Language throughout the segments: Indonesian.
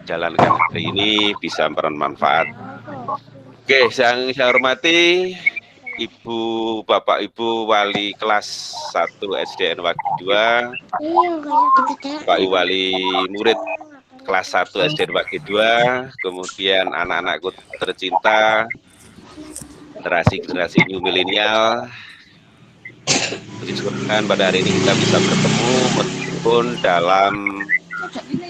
jalankan hari ini bisa bermanfaat. Oke, yang saya hormati Ibu, Bapak, Ibu Wali kelas 1 SDN Wagi 2, Pak Ibu Wali murid kelas 1 SDN Wagi 2, kemudian anak-anakku tercinta, generasi new milenial. Puji Tuhan pada hari ini kita bisa bertemu meskipun dalam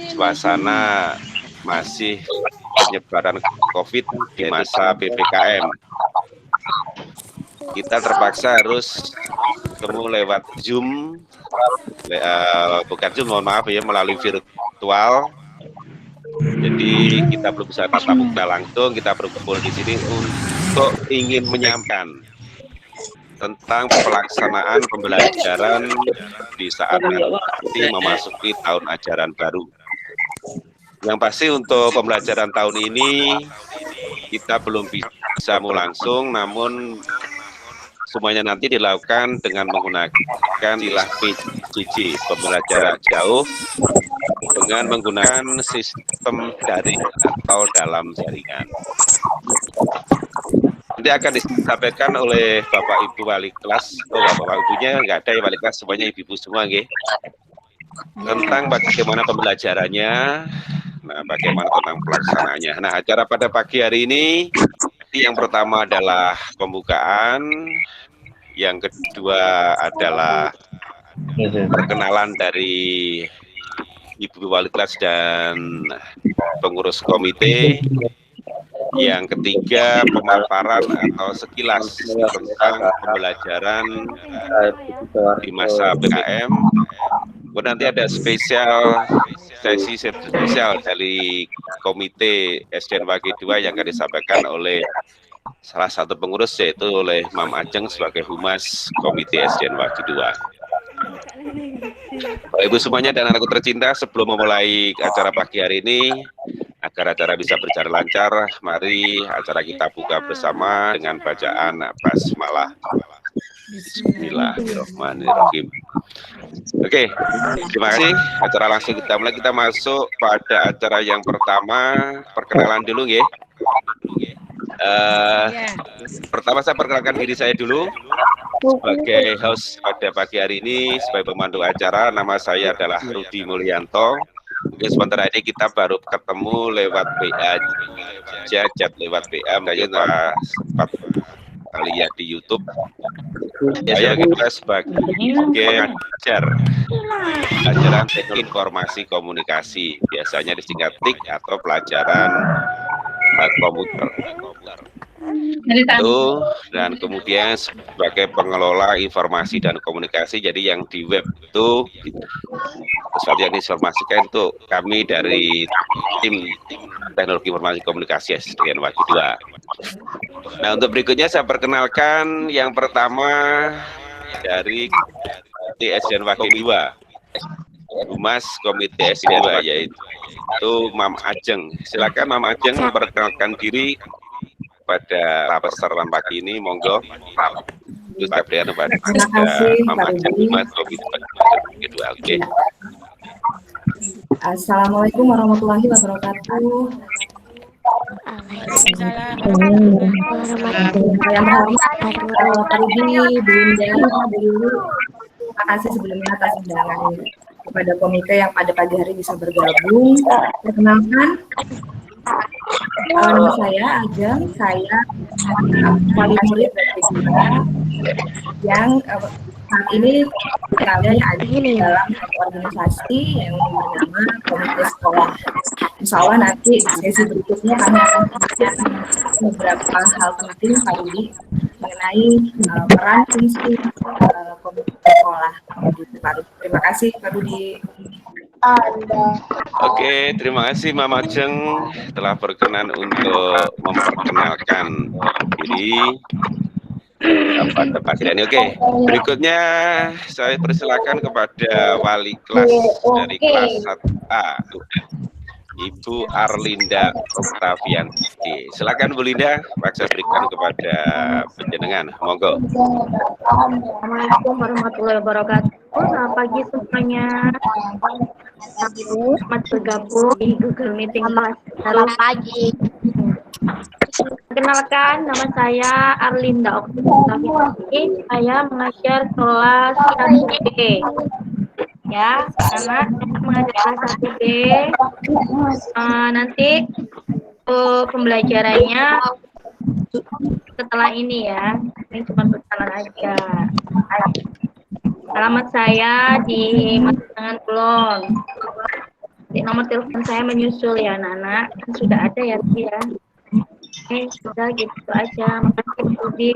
suasana masih penyebaran COVID di masa PPKM. Kita terpaksa harus ketemu lewat Zoom, bukan Zoom, mohon maaf ya, melalui virtual. Jadi kita belum bisa tatap muka langsung, kita berkumpul di sini untuk ingin menyampaikan tentang pelaksanaan pembelajaran di saat nanti memasuki tahun ajaran baru. Yang pasti untuk pembelajaran tahun ini kita belum bisa langsung, namun semuanya nanti dilakukan dengan menggunakan istilah PJJ, pembelajaran jauh, dengan menggunakan sistem daring atau dalam jaringan. Nanti akan disampaikan oleh Bapak Ibu Wali kelas, Bapak Ibunya nggak ada ya wali kelas, semuanya ibu-ibu semua, nggih. Tentang bagaimana pembelajarannya, nah bagaimana tentang pelaksanaannya. Nah, acara pada pagi hari ini, yang pertama adalah pembukaan, yang kedua adalah perkenalan dari Ibu Wali kelas dan pengurus komite. Yang ketiga, pemaparan atau sekilas tentang pembelajaran di masa PPKM. Kemudian nanti ada sesi spesial dari komite SDN Wagi 2 yang akan disampaikan oleh salah satu pengurus, yaitu oleh Mam Ajeng sebagai Humas Komite SDN Wagi 2. Bapak Ibu semuanya dan anakku tercinta, sebelum memulai acara pagi hari ini, agar acara bisa berjalan lancar, mari acara kita buka bersama dengan bacaan basmalah. Bismillahirrahmanirrahim. Oke, terima kasih. Acara langsung kita mulai. Kita masuk pada acara yang pertama, perkenalan dulu ya. Pertama saya perkenalkan diri saya dulu sebagai host pada pagi hari ini, sebagai pemandu acara. Nama saya adalah Rudi Mulyanto. Mungkin sebentar ini kita baru ketemu lewat WA, chat lewat WA, saya sempat lihat di YouTube. Saya juga sebagai pengajar pelajaran teknik informasi komunikasi, biasanya disingkat TIK atau pelajaran komputer. Itu, dan kemudian sebagai pengelola informasi dan komunikasi, jadi yang di web itu sesuatu yang diinformasikan itu kami dari tim teknologi informasi komunikasi SDN Wagi 2. Nah, untuk berikutnya saya perkenalkan yang pertama dari SDN Wagi 2, Humas Komite SDN 2, yaitu Mam Ajeng. Silakan Mam Ajeng memperkenalkan diri pada peserta pagi ini, monggo. Terima kasih Pak Rudi. Oke. Assalamualaikum warahmatullahi wabarakatuh. Saya hormat Pak Rudi, Bu Indah, Bu Lulu. Terima kasih sebelumnya atas undangan kepada komite yang pada pagi hari bisa bergabung. Perkenalkan, nama saya Ajeng, saya wali murid dari Bima yang saat ini berada dalam satu organisasi yang bernama Komite Sekolah. Insya Allah nanti di sesi berikutnya kami akan membahas beberapa hal penting Pak Rudi mengenai peran fungsi Komite Sekolah. Terima kasih Pak Rudi. Oke, terima kasih Mama Ajeng telah berkenan untuk memperkenalkan diri pada pagi ini. Oke, berikutnya saya persilakan kepada wali kelas dari kelas 1A, Ibu Arlinda Oktavianti. Silakan Bu Linda, saya berikan kepada penjenengan. Monggo. Assalamualaikum warahmatullahi wabarakatuh. Selamat pagi semuanya. Selamat bergabung di Google Meeting. Selamat pagi. Perkenalkan, nama saya Arlinda Oktaviani. Saya mengajar kelas 1B. Ya, anak mengajar kelas 1B. Nanti pembelajarannya setelah ini ya. Ini cuma perkenalan aja. Alamat saya di Matangan Kulon. Nomor telepon saya menyusul ya anak-anak. Kan sudah ada ya Budi ya. Sudah gitu aja. Makasih Budi.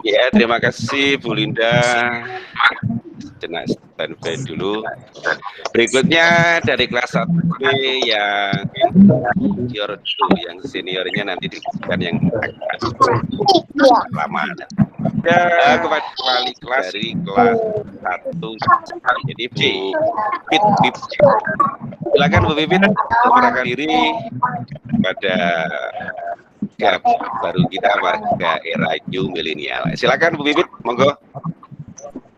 Ya, terima kasih Bu Linda. Jenak standby dulu. Berikutnya dari kelas 1B yang senior dulu, yang seniornya nanti diberikan yang agak lama. Ya, kepada wali kelas dari kelas 1. Jadi Bu Pipit. Silakan Bu Pipit memperkenalkan diri pada baru kita warga era new milenial. Silakan Bu Pipit, monggo.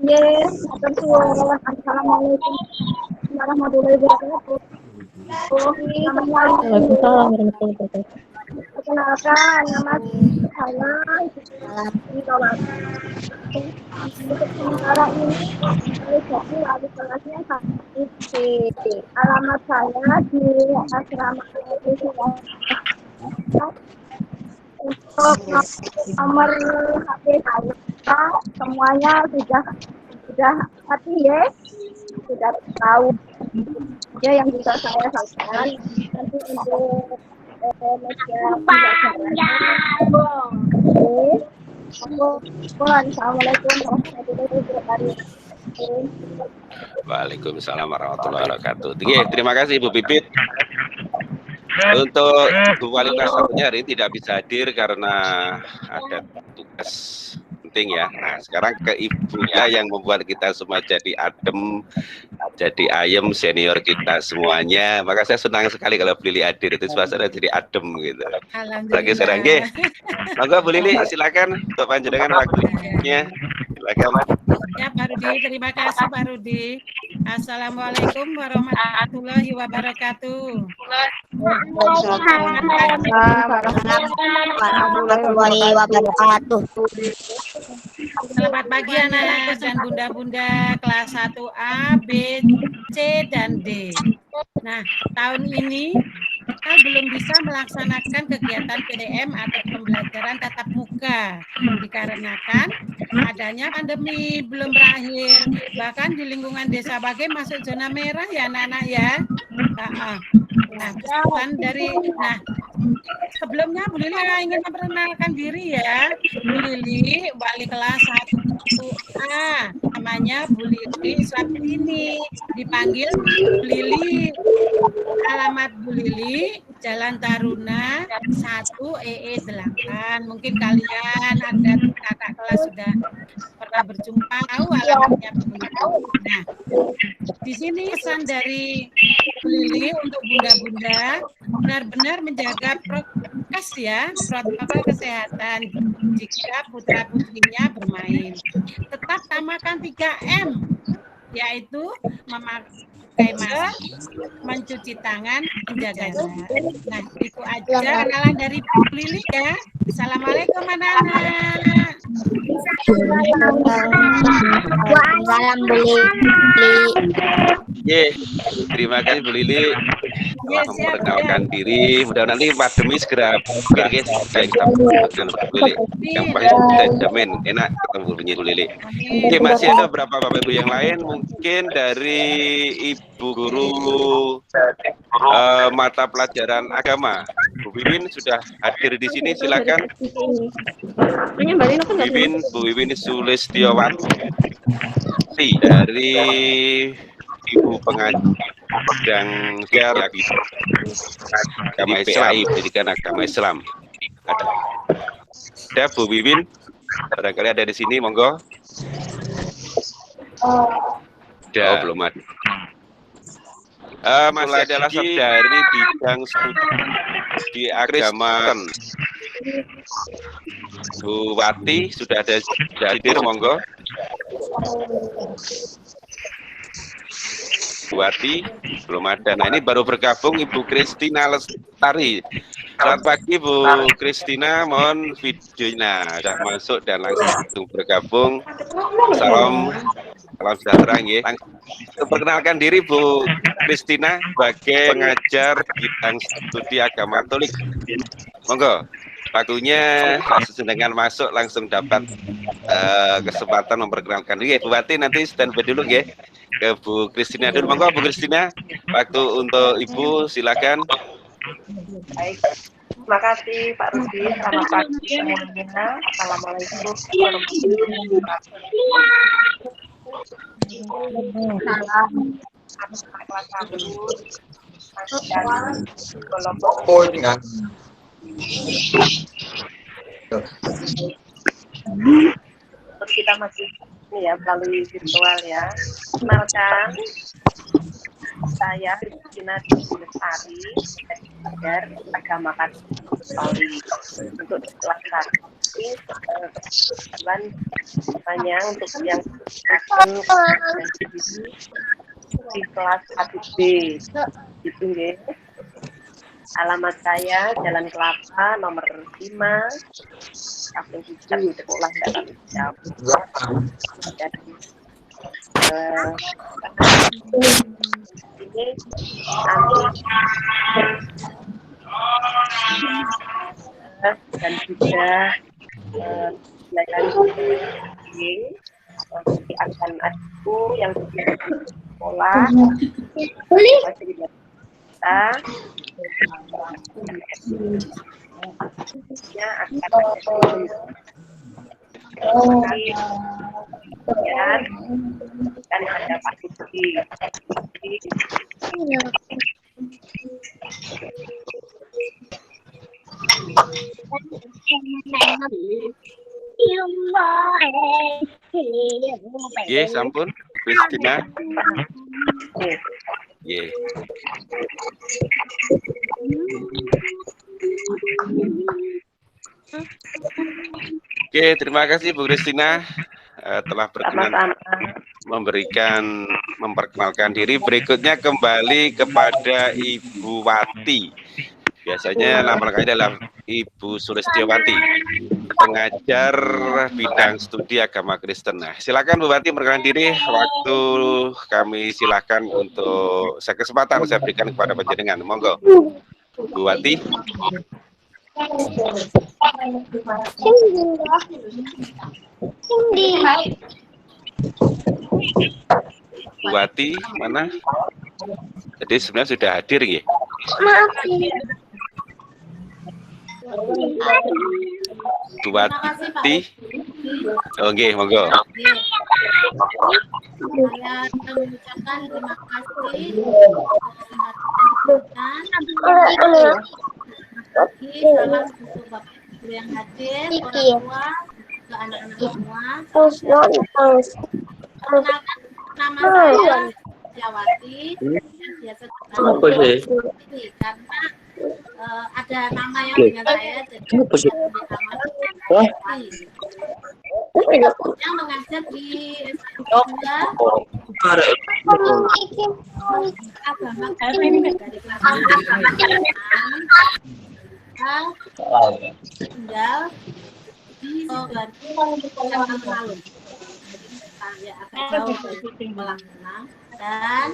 Assalamualaikum warahmatullahi wabarakatuh. Perkenalkan, nama saya untuk sementara ini saya jadi wali kelasnya alamat saya di asrama untuk nomor HP saya semuanya sudah hati ya, sudah tahu ya yang bisa saya sampaikan. Nanti untuk media Assalamualaikum warahmatullahi wabarakatuh. Waalaikumsalam warahmatullahi wabarakatuh. Terima kasih Ibu Pipit. Untuk Bu Wali kelas satunya hari ini tidak bisa hadir karena ada tugas penting ya. Nah, sekarang ke ibunya yang membuat kita semua jadi adem, jadi ayem, senior kita semuanya. Maka saya senang sekali kalau Bu Lili hadir, itu suasana jadi adem gitu. Lagi serang monggo Bu Lili silakan untuk panjenengan waktunya. Silakan. Ya Pak Rudi, terima kasih Pak Rudi. Assalamualaikum warahmatullahi wabarakatuh. Warahmatullahi wabarakatuh. Selamat pagi anak dan bunda-bunda kelas 1A, B, C, dan D. Nah, tahun ini kita belum bisa melaksanakan kegiatan PDM atau pembelajaran tatap muka dikarenakan adanya pandemi belum berakhir. Bahkan di lingkungan desa Bage masuk zona merah ya anak-anak ya. Sebelumnya Bu Lili ingin memperkenalkan diri ya. Bu Lili wali kelas 1A, namanya Bu Lili Swaptini, dipanggil Bu Lili. Alamat Bu Lili, Jalan Taruna 1 EE8. Mungkin kalian ada kakak kelas sudah pernah berjumpa, tahu alamatnya Bu Lili. Nah, di sini pesan dari Bu Lili untuk bunda-bunda benar-benar menjaga prokes ya, protokol kesehatan jika putra-putrinya bermain. Tetap tamakan 3M, yaitu memakai masker, mencuci tangan, menjaga jarak. Nah, itu aja kenalan dari Bu Lili ya. Assalamualaikum anak-anak. Salam Bu Lili. Terima kasih Bu Lili telah memperkenalkan diri. Mudah-mudahan nanti pandemi segera berakhir. Kita dengan Bu Lili. Yang paling saya jamin enak ketemu Bu Lili. Oke, masih ada beberapa Bapak Ibu yang lain, mungkin dari Ibu Guru mata pelajaran agama. Bu Wiwin sudah hadir di sini, silakan. Bu Wiwin Sulistiawati dari Ibu pengajar agama Islam, pendidikan agama Islam. Ada Bu Wiwin, barangkali ada di sini, monggo. Belum ada. Masih adalah dari bidang studi agama. Bu Wati sudah ada hadir, monggo. Wati belum ada. Nah, ini baru bergabung Ibu Kristina Lestari. Selamat pagi Bu Kristina, mohon videonya sudah masuk dan langsung bergabung. Salam sejahtera nggih. Langsung perkenalkan diri Bu Kristina sebagai pengajar bidang studi agama Katolik. Monggo, waktunya dengan masuk langsung dapat kesempatan memperkenalkan diri. Bu Wati nanti standby dulu nggih. Ke Bu Kristina dulu. Monggo Bu Kristina, waktu untuk Ibu silakan. Baik, terima kasih Pak Rudi. Selamat pagi semuanya. Assalamualaikum warahmatullahi wabarakatuh. Salam anak kelas 1 dan kelompok. Terus kita masih ini ya melalui virtual ya. Kenalkan, saya Kristina Lestari, ajar agama Katolik. Untuk kelas 1 kebetulan hanya untuk yang di kelas 1B itu nggih. Alamat saya Jalan Kelapa nomor 5 Kampung Hijau Sekolah Dalam Hijau. Ini dan juga belajar akan adikku yang di sekolah masih di kita ya akan dan ada Pak Rudi. Ye, sampun Kristina. Ye. Oke, terima kasih Bu Kristina telah berkenan memperkenalkan diri. Berikutnya kembali kepada Ibu Wati. Biasanya nama lengkapnya adalah Ibu Sulistiawati, pengajar bidang studi agama Kristen. Nah, silakan Bu Wati memperkenalkan diri. Waktu kami silakan untuk kesempatan saya berikan kepada panjenengan. Monggo, Bu Wati. Bu Wati mana? Jadi sebenarnya sudah hadir ya? Bu Wati. Oke, monggo. Saya mengucapkan terima kasih salam untuk Bapak Ibu yang hadir, orang tua, ke anak-anak semua. Perkenalkan, nama saya Jawati, yang biasa ini karena ada nama yang dengan saya, jadi yang mengajar di agama dari kelas tinggal di tahun lalu, ya agak jauh dari pelaksanaan dan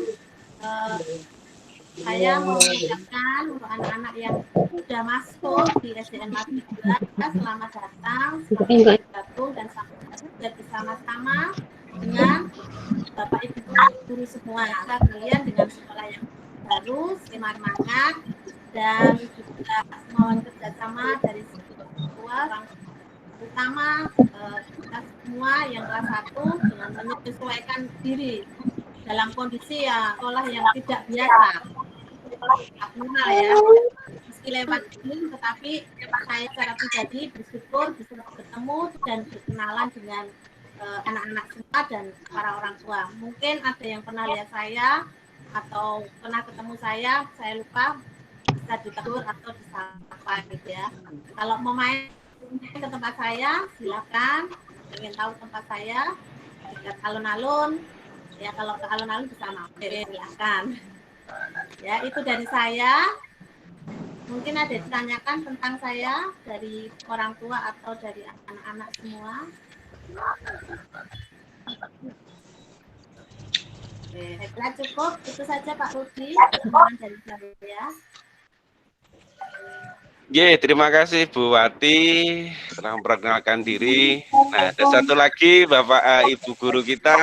saya mau mengucapkan untuk anak-anak yang sudah masuk di SDN 13, selamat datang, selamat bergabung dan bersama-sama dengan Bapak Ibu guru semua. Kalian dengan sekolah yang baru, semangat dan juga mohon kerjasama dari semua orang, terutama kita semua yang kelas 1 dengan menyesuaikan diri dalam kondisi ya sekolah yang tidak biasa, abnormal ya, meski lewat Zoom, tetapi saya secara pribadi bersyukur bisa bertemu dan berkenalan dengan anak-anak semua dan para orang tua. Mungkin ada yang pernah lihat saya atau pernah ketemu saya lupa, bisa ditegur atau disapa gitu ya. Kalau mau main ke tempat saya silakan, ingin tahu tempat saya dekat alun-alun Ya kalau ke alun-alun bisa mampir, silakan. Ya itu dari saya. Mungkin ada ditanyakan tentang saya dari orang tua atau dari anak-anak semua. Oke, saya kira cukup. Itu saja Pak Rudi, pertemuan dari saya. Terima kasih Bu Wati telah memperkenalkan diri. Nah, ada satu lagi Bapak Ibu guru kita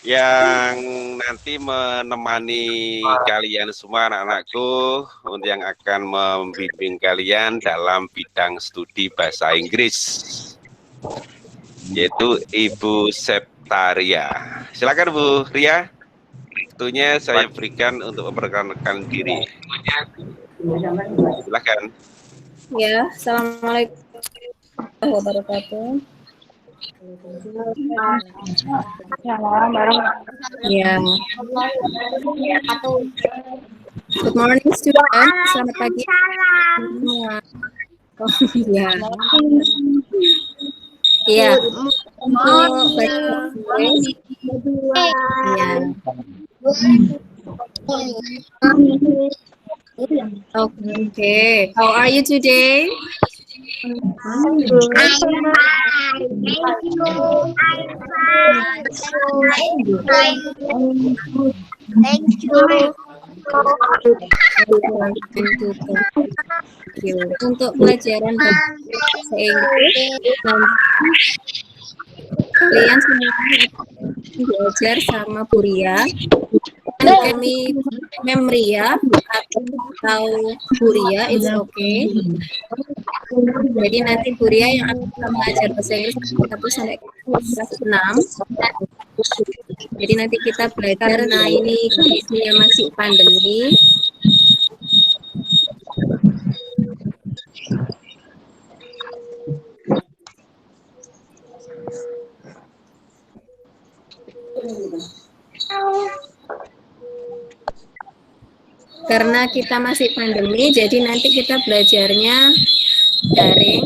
yang nanti menemani kalian semua anak-anakku untuk yang akan membimbing kalian dalam bidang studi bahasa Inggris, yaitu Ibu Septaria. Silakan Bu Ria, waktunya saya berikan untuk memperkenalkan diri. Silakan. Ya, assalamualaikum warahmatullahi wabarakatuh. Ya. Good morning student. Selamat pagi semua. Oh, ya. Iya. Untuk bahasa Inggris. Ya. Okay. How are you today? Untuk pelajaran bahasa Inggris, kalian semua belajar sama Bu Ria. Kami Memria atau Bu Ria, it's okay. Jadi nanti Bu Ria yang akan mengajar bahasa Inggris 1 sampai kelas 6. Jadi nanti kita belajar, nah ini kondisinya masih pandemi. Karena kita masih pandemi, jadi nanti kita belajarnya daring.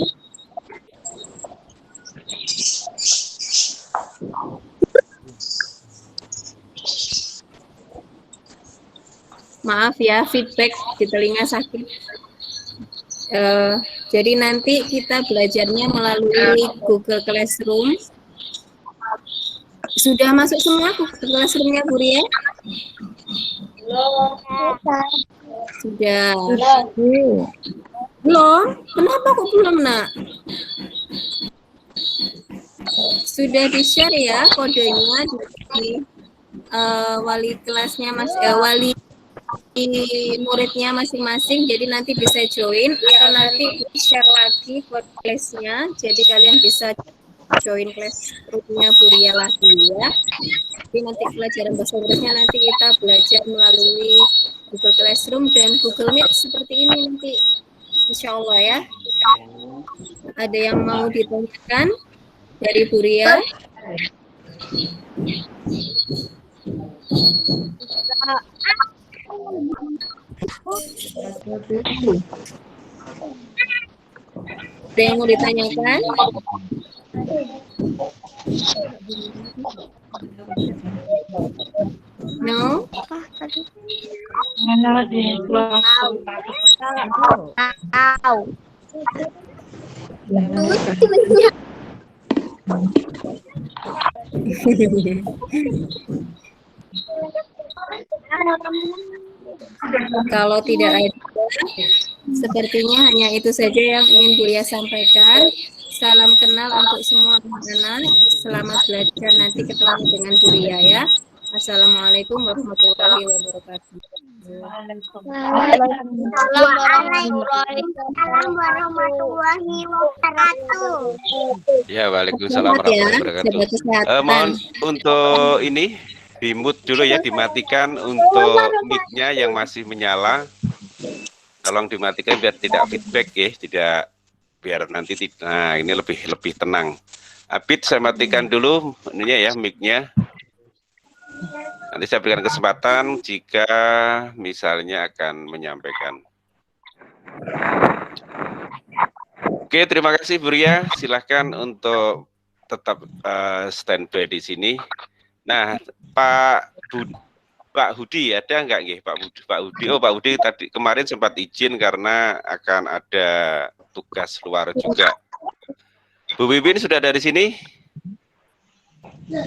Maaf ya, feedback di telinga sakit. Jadi nanti kita belajarnya melalui Google Classroom. Sudah masuk semua Google Classroom-nya Bu Ria? Sudah. Belum? Kenapa kok belum, Nak? Sudah di-share ya kodenya di wali kelasnya wali muridnya masing-masing, jadi nanti bisa join atau nanti share lagi kode kelasnya, jadi kalian bisa join kelas roomnya Bu Ria lagi ya. Jadi nanti pelajaran bahasa Inggrisnya nanti kita belajar melalui Google Classroom dan Google Meet seperti ini nanti, insya Allah ya. Ada yang mau ditanyakan dari Bu Ria? Ada yang mau ditanyakan? No? Kalau tidak ada, sepertinya hanya itu saja yang ingin Bu Ria sampaikan. Salam kenal untuk semua anak-anak. Selamat belajar, nanti ketemu dengan Bu Ria ya. Assalamualaikum warahmatullahi wabarakatuh. Warahmatullahi wabarakatuh. Ya, waalaikumsalam warahmatullahi wabarakatuh. Mohon untuk ini di-mute dulu ya, dimatikan untuk mic-nya yang masih menyala. Tolong dimatikan biar tidak feedback ya, tidak biar nanti nah ini lebih tenang. Abid saya matikan dulu ininya ya mic-nya. Nanti saya berikan kesempatan jika misalnya akan menyampaikan. Oke, terima kasih Bu Ria. Silahkan untuk tetap standby di sini. Nah, Pak Hudi ada nggak nggih Pak Hudi? Oh, Pak Hudi tadi kemarin sempat izin karena akan ada tugas luar juga. Bu Wiwin sudah dari sini?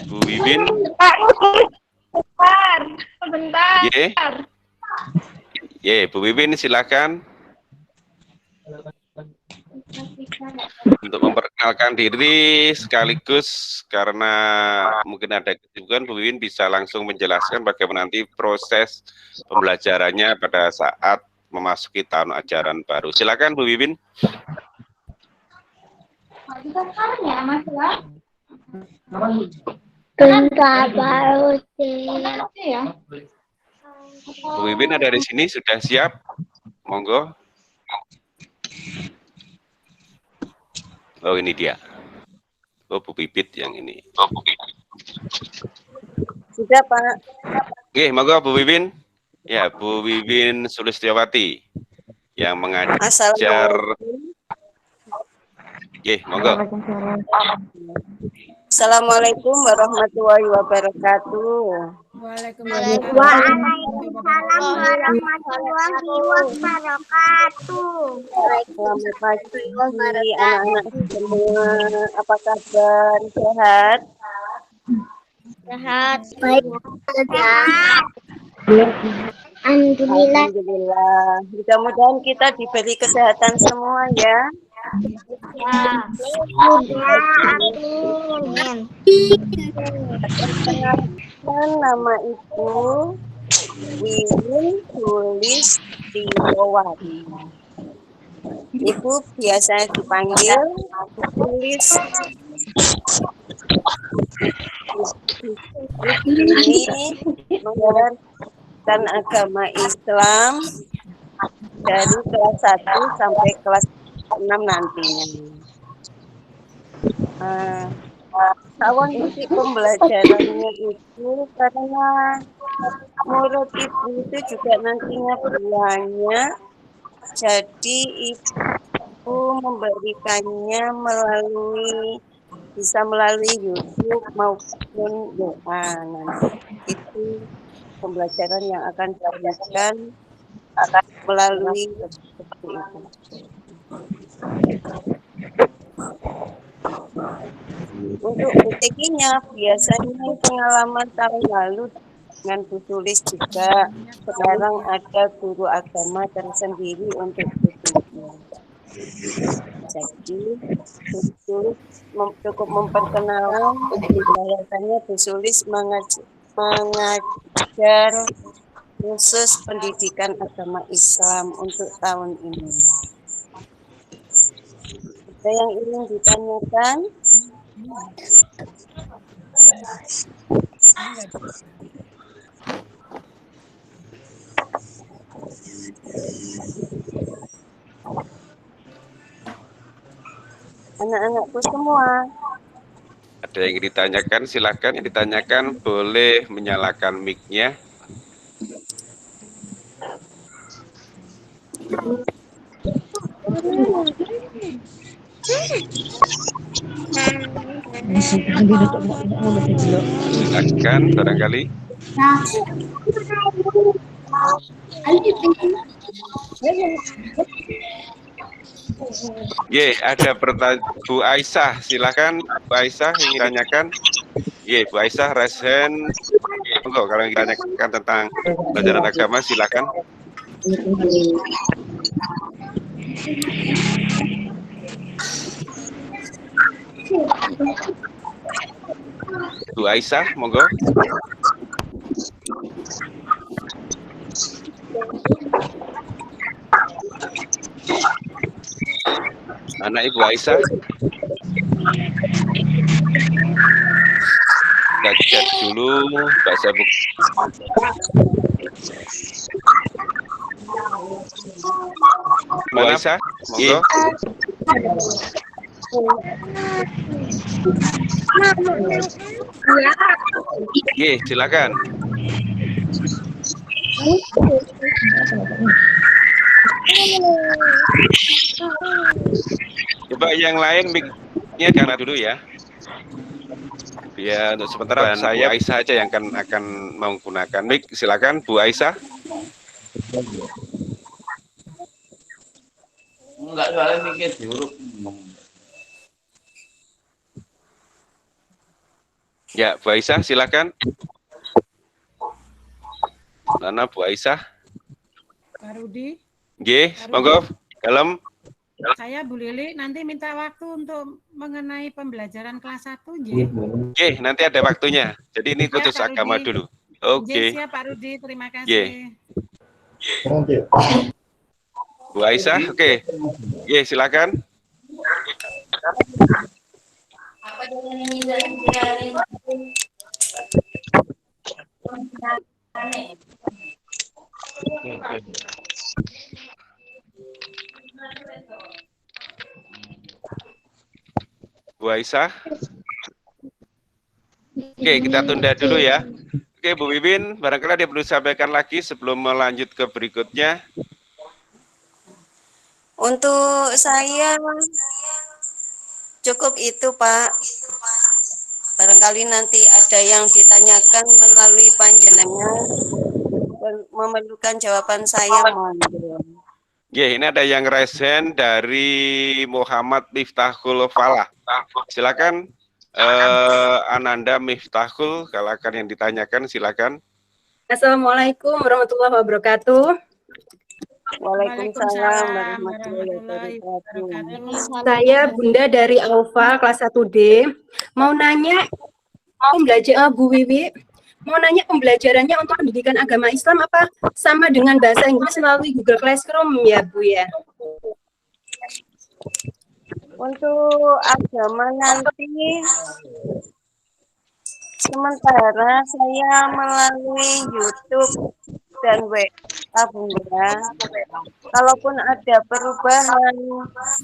Bu Wiwin? Sebentar. Ye, Bu Wiwin silakan untuk memperkenalkan diri sekaligus karena mungkin ada kesibukan, Bu Wiwin bisa langsung menjelaskan bagaimana nanti proses pembelajarannya pada saat memasuki tahun ajaran baru. Silakan Bu Wiwin. Bu Wiwin ada di sini, sudah siap? Monggo. Oh, ini dia. Oh, Bu Pipit yang ini. Sudah, Pak. Oke, monggo Bu Wiwin. Ya, Bu Wiwin Sulistiawati yang mengajar. Monggo. Assalamualaikum warahmatullahi wabarakatuh. Waalaikumsalam warahmatullahi wabarakatuh. Selamat pagi anak-anak semua. Apa kabar? Sehat? Sehat. Baik. Alhamdulillah. Alhamdulillah. Mudah-mudahan kita diberi kesehatan semua ya. Ya. Amin. Nama Ibu Wiwin Sulistiawati. Ibu biasa dipanggil Tulis. Ini mengajarkan agama Islam dari kelas 1 sampai kelas 6 nantinya. Kawan titik pembelajarannya itu karena menurut ibu itu juga nantinya banyak, jadi ibu memberikannya bisa melalui YouTube maupun WA. Nanti itu pembelajaran yang akan diberikan melalui seperti itu. Untuk UTK-nya biasanya pengalaman tahun lalu dengan Bu Tulis juga. Sekarang ada guru agama tersendiri untuk UTK-nya. Jadi Bu Tulis cukup memperkenalkan biasanya Bu Tulis mengajar khusus pendidikan agama Islam untuk tahun ini. Ada yang ingin ditanyakan? Anak-anakku semua. Ada yang ingin ditanyakan, silakan. Yang ditanyakan boleh menyalakan mic-nya. Silakan barangkali. Ada pertanyaan Bu Aisyah, silakan Bu Aisyah yang ditanyakan. Bu Aisyah raise hand. Monggo kalau yang ditanyakan tentang pelajaran agama silakan. Bu Aisyah, monggo. Anak Ibu Aisyah. Kita cek dulu, baca buku. Bu Aisyah, monggo. Silakan. Coba yang lain mic-nya jangan dulu ya. Ya, untuk sementara saya Bu Aisyah aja yang akan menggunakan mic. Silakan Bu Aisyah. Enggak soalnya mikir diurut. Ya, Bu Aisyah silakan. Mana Bu Aisyah? Pak Rudi. Nggih, monggo. Dalam. Saya Bu Lili nanti minta waktu untuk mengenai pembelajaran kelas 1, nggih. Nggih, nanti ada waktunya. Jadi ini khusus Pak agama Rudi. dulu. Nggih, Oke. siap Pak Rudi, terima kasih. Nggih. Bu Aisyah, oke. Nggih, silakan. Apa dengan ini dari Bu Aisyah. Oke, kita tunda dulu ya. Oke, Bu Bibin, barangkali ada perlu disampaikan lagi sebelum melanjut ke berikutnya. Untuk saya cukup itu, Pak. Barangkali nanti ada yang ditanyakan melalui panjenengan memerlukan jawaban saya, monggo. Ya, ini ada yang resen dari Muhammad Miftahul Falah. Silakan Ananda Miftahul, kalau akan yang ditanyakan silakan. Assalamualaikum warahmatullahi wabarakatuh. Waalaikumsalam warahmatullahi wabarakatuh. Saya Bunda dari Alfa kelas 1D. Mau nanya pembelajaran Bu Wiwi, mau nanya pembelajarannya untuk pendidikan agama Islam apa sama dengan bahasa Inggris melalui Google Classroom ya Bu ya? Untuk agama nanti sementara saya melalui YouTube dan WA, Bunda. Kalaupun ada perubahan,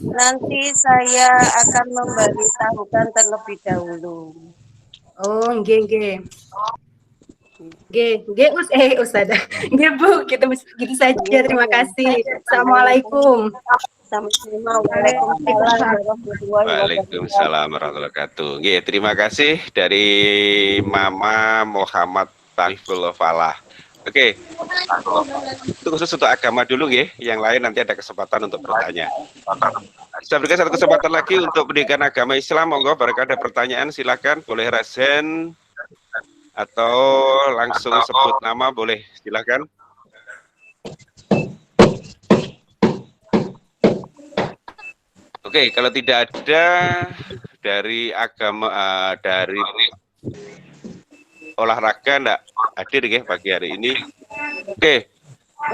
nanti saya akan memberitahukan terlebih dahulu. Oh, nggih. Ustazah. Nggih Bu, gitu saja. Terima kasih. Assalamualaikum. Sama-sama. Waalaikumsalam warahmatullahi wabarakatuh. Nggih, terima kasih dari Mama Muhammad Tariful Falah. Oke, itu khusus untuk agama dulu nggih. Yang lain nanti ada kesempatan untuk bertanya. Saya berikan satu kesempatan lagi untuk pendidikan agama Islam. Monggo, barangkali ada pertanyaan silakan. Boleh resen atau langsung sebut nama, boleh silakan. Oke, kalau tidak ada dari agama, dari olahraga enggak hadir ya pagi hari ini. Oke.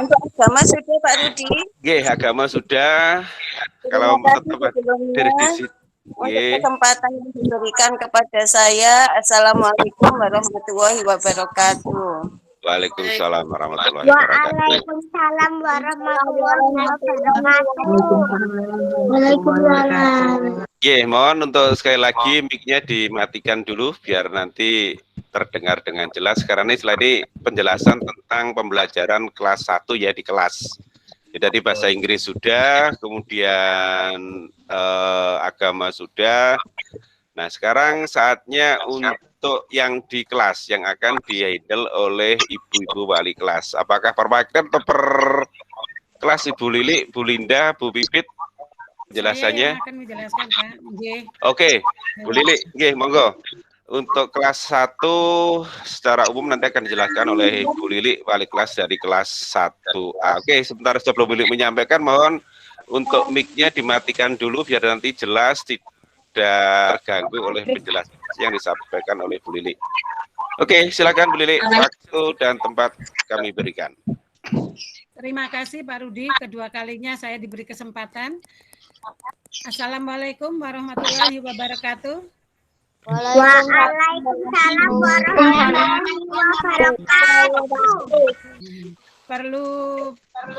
Untuk agama sudah Pak Rudi? Oke, agama sudah. Kalau tetap dari sisi untuk kesempatan yang diberikan kepada saya. Assalamualaikum warahmatullahi wabarakatuh. Waalaikumsalam warahmatullahi wabarakatuh. Waalaikumsalam warahmatullahi wabarakatuh. Waalaikumsalam. Oke, mohon untuk sekali lagi mic-nya dimatikan dulu biar nanti terdengar dengan jelas. Karena ini setelah ini penjelasan tentang pembelajaran kelas 1 ya di kelas. Jadi bahasa Inggris sudah, kemudian agama sudah. Nah, sekarang saatnya untuk yang di kelas yang akan di-handle oleh ibu-ibu wali kelas. Apakah perwakilan atau per kelas Ibu Lili, Bu Linda, Bu Pipit? Penjelasannya. Saya akan menjelaskan, Pak. Oke, Bu Lili, nggih, monggo. Untuk kelas 1 secara umum nanti akan dijelaskan oleh Bu Lili, wali kelas dari kelas 1A. Oke, sebentar sebelum Bu Lili menyampaikan, mohon untuk mic-nya dimatikan dulu biar nanti jelas tidak terganggu oleh penjelasan yang disampaikan oleh Bu Lili. Oke, silakan Bu Lili, waktu dan tempat kami berikan. Terima kasih Pak Rudi, kedua kalinya saya diberi kesempatan. Assalamualaikum warahmatullahi wabarakatuh. Waalaikumsalam warahmatullahi wabarakatuh. Perlu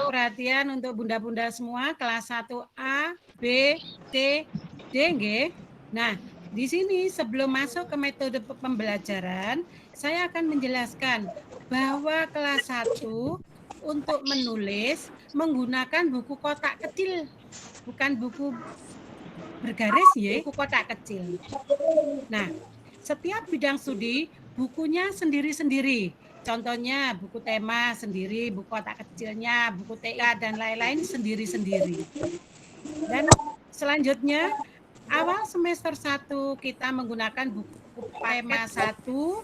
perhatian untuk bunda-bunda semua kelas 1A, B, C, D, G. Nah, di sini sebelum masuk ke metode pembelajaran, saya akan menjelaskan bahwa kelas 1 untuk menulis menggunakan buku kotak kecil, bukan buku bergaris ya, buku kotak kecil. Nah, setiap bidang studi bukunya sendiri-sendiri. Contohnya buku tema sendiri, buku otak kecilnya, buku TK dan lain-lain sendiri-sendiri. Dan selanjutnya awal semester 1 kita menggunakan buku tema 1, 2,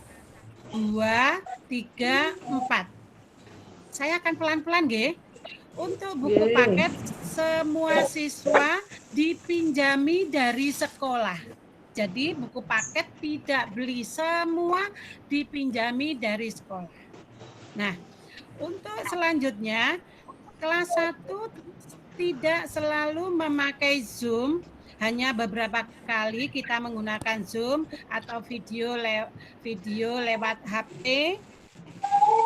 3, 4. Saya akan pelan-pelan, nggih. Untuk buku paket semua siswa dipinjami dari sekolah. Jadi buku paket tidak beli, semua dipinjami dari sekolah. Nah, untuk selanjutnya kelas 1 tidak selalu memakai Zoom, hanya beberapa kali kita menggunakan Zoom atau video lewat HP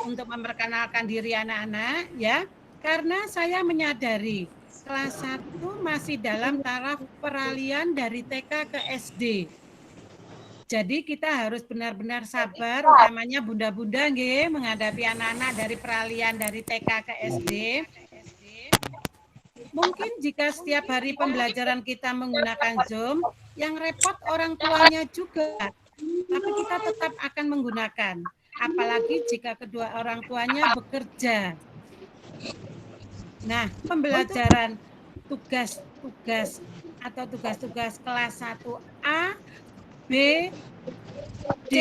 untuk memperkenalkan diri anak-anak, ya. Karena saya menyadari kelas 1 masih dalam taraf peralihan dari TK ke SD. Jadi kita harus benar-benar sabar, utamanya bunda-bunda nggih, menghadapi anak-anak dari peralihan dari TK ke SD. Mungkin jika setiap hari pembelajaran kita menggunakan Zoom, yang repot orang tuanya juga. Tapi kita tetap akan menggunakan. Apalagi jika kedua orang tuanya bekerja. Nah, pembelajaran tugas-tugas atau tugas-tugas kelas 1A, B, D,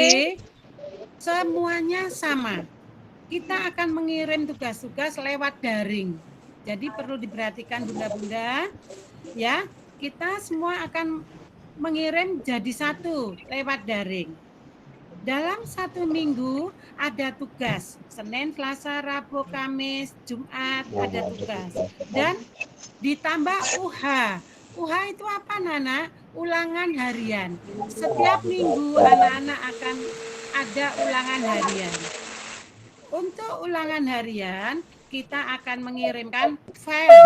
semuanya sama. Kita akan mengirim tugas-tugas lewat daring. Jadi perlu diperhatikan bunda-bunda, ya. Kita semua akan mengirim jadi satu lewat daring. Dalam 1 minggu ada tugas, Senin, Selasa, Rabu, Kamis, Jumat ada tugas. Dan ditambah UH. UH itu apa, Nana? Ulangan harian. Setiap minggu anak-anak akan ada ulangan harian. Untuk ulangan harian, kita akan mengirimkan file.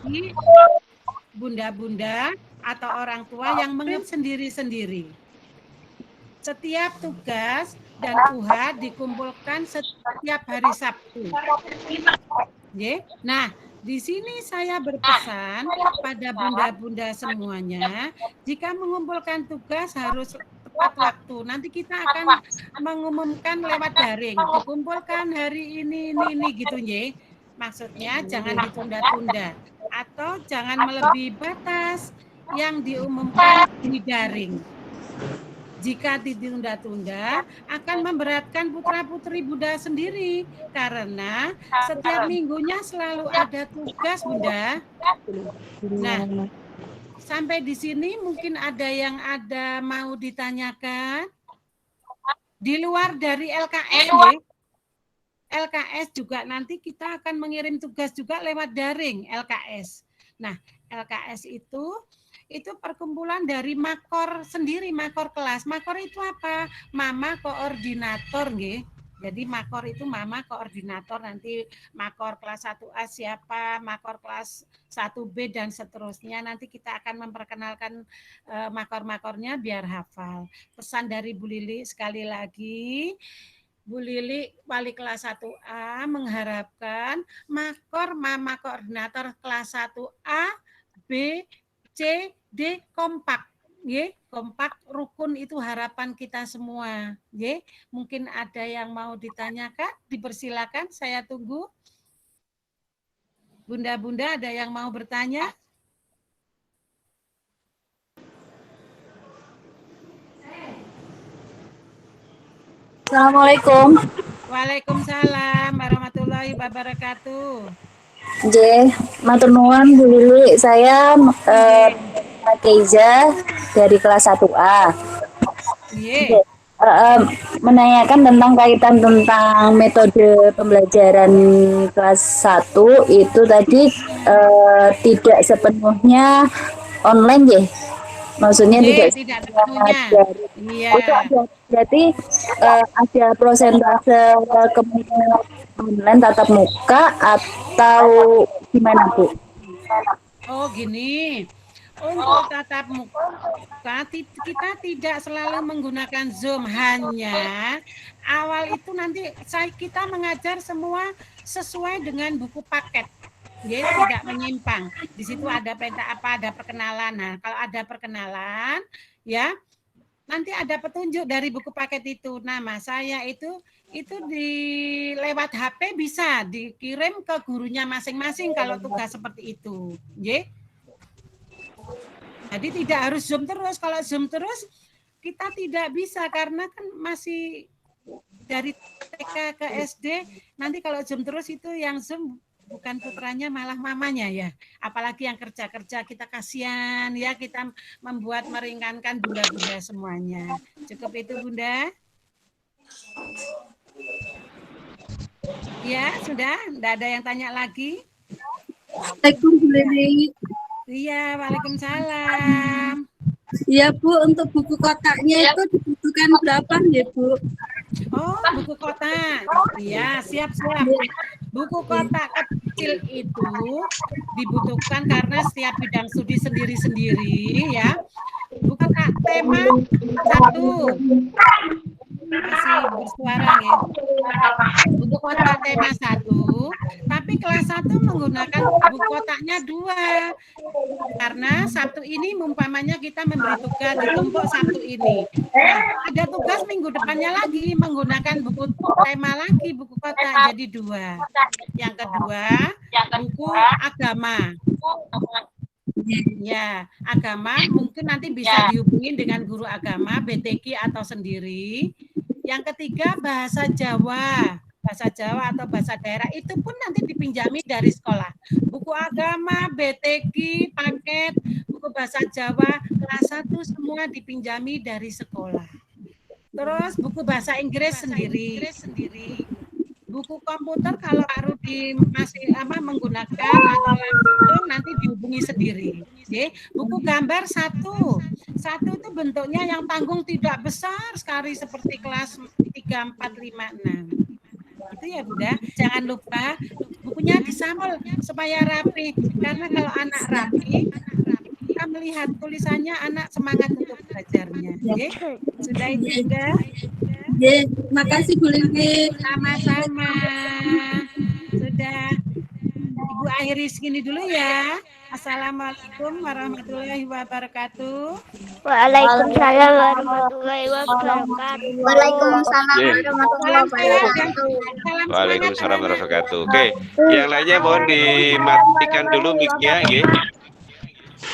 Nanti bunda-bunda atau orang tua yang mengirim sendiri-sendiri. Setiap tugas dan UH dikumpulkan setiap hari Sabtu. Nah, di sini saya berpesan pada bunda-bunda semuanya, jika mengumpulkan tugas harus tepat waktu. Nanti kita akan mengumumkan lewat daring, dikumpulkan hari ini gitu, nggih. Maksudnya jangan ditunda-tunda atau jangan melebihi batas yang diumumkan di daring. Jika ditunda-tunda akan memberatkan putra-putri Bunda sendiri karena setiap minggunya selalu ada tugas, Bunda. Nah, sampai di sini mungkin ada yang mau ditanyakan di luar dari LKS, ya? LKS juga nanti kita akan mengirim tugas juga lewat daring LKS. Nah, LKS itu perkumpulan dari makor sendiri, makor kelas. Makor itu apa? Mama koordinator, nggih. Jadi makor itu mama koordinator, nanti makor kelas 1A siapa, makor kelas 1B dan seterusnya. Nanti kita akan memperkenalkan makor-makornya biar hafal. Pesan dari Bu Lili sekali lagi, Bu Lili wali kelas 1A mengharapkan makor mama koordinator kelas 1A, B, C, D kompak, ya, kompak rukun itu harapan kita semua, ya. Mungkin ada yang mau ditanyakan, dipersilakan, saya tunggu. Bunda-bunda ada yang mau bertanya? Assalamualaikum. Waalaikumsalam warahmatullahi wabarakatuh. Matur nuwun Bu Lili, saya Keiza dari kelas 1A. Menanyakan tentang kaitan tentang metode pembelajaran kelas 1 itu tadi tidak sepenuhnya online, ya? Maksudnya tidak sepenuhnya. Iya. Berarti ada prosentase kemungkinan online tatap muka atau gimana, Bu? Oh, gini. Untuk tatap muka kita tidak selalu menggunakan Zoom, hanya awal itu nanti kita mengajar semua sesuai dengan buku paket. Ya, tidak menyimpang. Di situ ada peta apa, ada perkenalan. Nah, kalau ada perkenalan, ya, nanti ada petunjuk dari buku paket itu. Nama saya itu di lewat HP bisa dikirim ke gurunya masing-masing kalau tugas seperti itu. Nggih. Jadi tidak harus Zoom terus. Kalau Zoom terus kita tidak bisa karena kan masih dari TK ke SD. Nanti kalau Zoom terus itu yang Zoom bukan putranya malah mamanya ya. Apalagi yang kerja-kerja kita kasihan ya, kita membuat meringankan bunda-bunda semuanya. Cukup itu Bunda? Ya, sudah. Tidak ada yang tanya lagi? Assalamualaikum Bu Lili. Iya, waalaikumsalam. Iya Bu, untuk buku kotaknya itu dibutuhkan berapa ya Bu? Oh, buku kotak. Iya, siap-siap. Buku kotak kecil itu dibutuhkan karena setiap bidang studi sendiri-sendiri ya. Buku kotak tema 1. Masih bersuara ya. Buku kotak tema 1, tapi kelas 1 menggunakan buku kotaknya 2. Karena Sabtu ini umpamanya kita memberi tugas ditumpuk Sabtu ini. Nah, ada tugas minggu depannya lagi menggunakan buku tema lagi, buku kotak jadi 2. Yang kedua, buku agama. Ya, agama mungkin nanti bisa dihubungin dengan guru agama, BTK atau sendiri. Yang ketiga, bahasa Jawa atau bahasa daerah itu pun nanti dipinjami dari sekolah. Buku agama, BTK, paket, buku bahasa Jawa, kelas 1 semua dipinjami dari sekolah. Terus buku bahasa Inggris sendiri. Buku komputer kalau Pak Rudi masih menggunakan atau langsung nanti dihubungi sendiri. Oke. Buku gambar 1 itu bentuknya yang tanggung tidak besar sekali seperti kelas 3, 4, 5, 6. Itu ya Bunda. Jangan lupa bukunya disampel supaya rapi. Karena kalau anak rapi, kita melihat tulisannya anak semangat untuk belajarnya. Oke. Sudah itu Bunda. Terima kasih Bu Lili. Sama-sama. Sudah. Ibu akhiri segini dulu ya. Assalamualaikum warahmatullahi wabarakatuh. Waalaikumsalam warahmatullahi wabarakatuh. Waalaikumsalam warahmatullahi wabarakatuh. Waalaikumsalam warahmatullahi wabarakatuh. Oke, yang lainnya mohon dimatikan dulu mic-nya, nggih.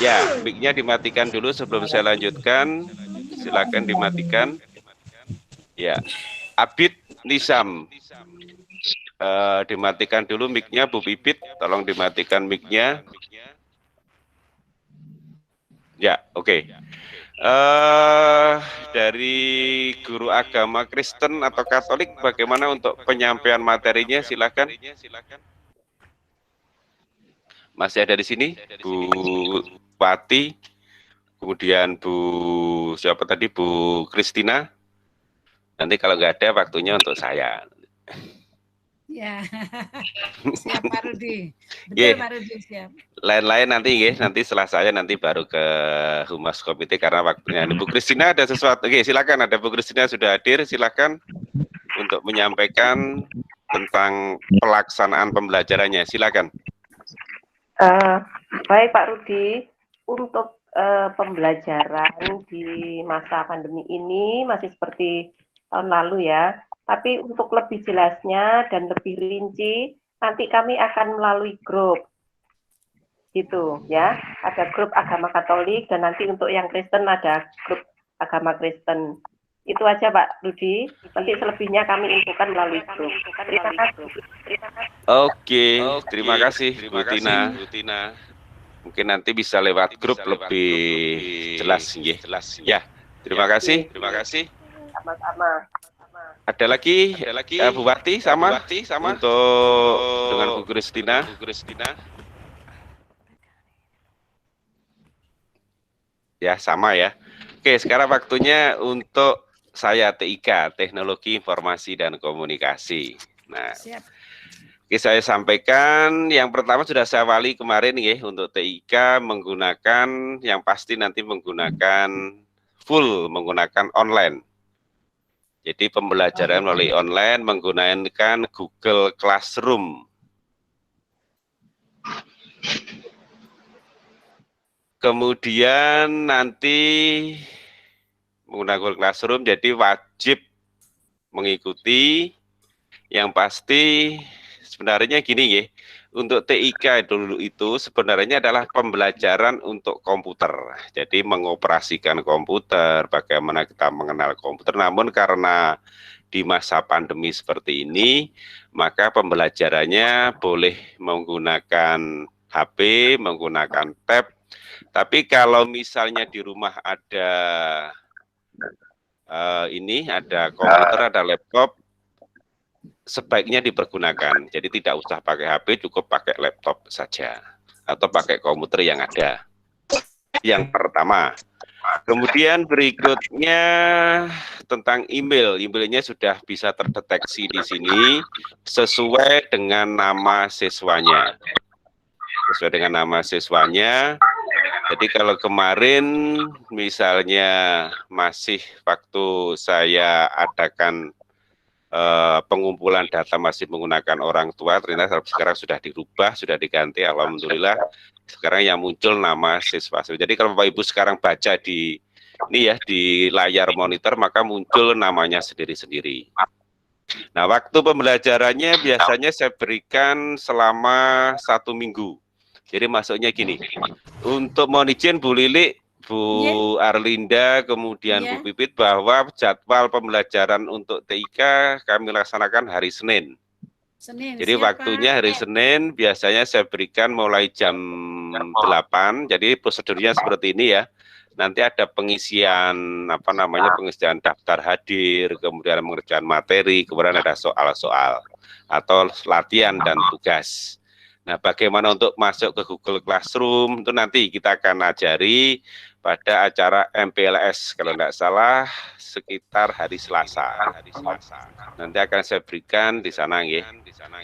Ya, mic-nya dimatikan dulu sebelum saya lanjutkan. Silakan dimatikan. Ya, Abid Nisam, dimatikan dulu mic-nya Bu Bibit, tolong dimatikan mic-nya. Ya, oke. Dari guru agama Kristen atau Katolik, bagaimana untuk penyampaian materinya? Silakan. Masih ada di sini, Bu Pati, kemudian siapa tadi, Bu Kristina. Nanti kalau nggak ada waktunya untuk saya. Ya, siap Pak Rudi. Betul Pak Rudi, siap. Lain-lain nanti nanti setelah saya nanti baru ke Humas Komite karena waktunya. Bu Kristina ada sesuatu? Oke, silakan. Ada Bu Kristina sudah hadir, silakan untuk menyampaikan tentang pelaksanaan pembelajarannya. Silakan. Baik Pak Rudi, untuk pembelajaran di masa pandemi ini masih seperti tahun lalu ya, tapi untuk lebih jelasnya dan lebih rinci nanti kami akan melalui grup gitu ya, ada grup agama Katolik dan nanti untuk yang Kristen ada grup agama Kristen. Itu aja Pak Rudi, nanti selebihnya kami infokan melalui grup. Terima kasih. Oke, terima kasih Bu Tina. Mungkin nanti bisa lewat grup lebih jelas ya. Terima kasih. Sama-sama. Ada lagi Bu Wati sama untuk dengan Bu Kristina. Ya, sama ya. Oke, sekarang waktunya untuk saya TIK, Teknologi Informasi dan Komunikasi. Nah, oke, saya sampaikan yang pertama sudah saya wali kemarin ya, untuk TIK menggunakan yang pasti nanti menggunakan online. Jadi pembelajaran melalui online menggunakan Google Classroom. Kemudian nanti menggunakan Google Classroom, jadi wajib mengikuti. Yang pasti sebenarnya gini ya, untuk TIK dulu itu sebenarnya adalah pembelajaran untuk komputer. Jadi mengoperasikan komputer, bagaimana kita mengenal komputer. Namun karena di masa pandemi seperti ini, maka pembelajarannya boleh menggunakan HP, menggunakan tab. Tapi kalau misalnya di rumah ada ada komputer, ada laptop, sebaiknya dipergunakan. Jadi tidak usah pakai HP, cukup pakai laptop saja atau pakai komputer yang ada. Yang pertama. Kemudian berikutnya tentang email. Emailnya sudah bisa terdeteksi di sini sesuai dengan nama siswanya. Sesuai dengan nama siswanya. Jadi kalau kemarin misalnya masih waktu saya adakan pengumpulan data masih menggunakan orang tua, ternyata sekarang sudah dirubah, sudah diganti, alhamdulillah. Sekarang yang muncul nama siswa. Jadi kalau Bapak Ibu sekarang baca di ini ya di layar monitor, maka muncul namanya sendiri-sendiri. Nah, waktu pembelajarannya biasanya saya berikan selama 1 minggu. Jadi masuknya gini, untuk mohon izin Bu Lili, Bu Arlinda, kemudian Bu Pipit, bahwa jadwal pembelajaran untuk TIK kami laksanakan hari Senin. Jadi waktunya hari Senin, biasanya saya berikan mulai jam 8, jadi prosedurnya seperti ini ya. Nanti ada pengisian, pengisian daftar hadir, kemudian mengerjakan materi, kemudian ada soal-soal, atau latihan dan tugas. Nah, bagaimana untuk masuk ke Google Classroom, itu nanti kita akan ajari pada acara MPLS, kalau tidak salah sekitar hari Selasa. Nanti akan saya berikan di sana, ya.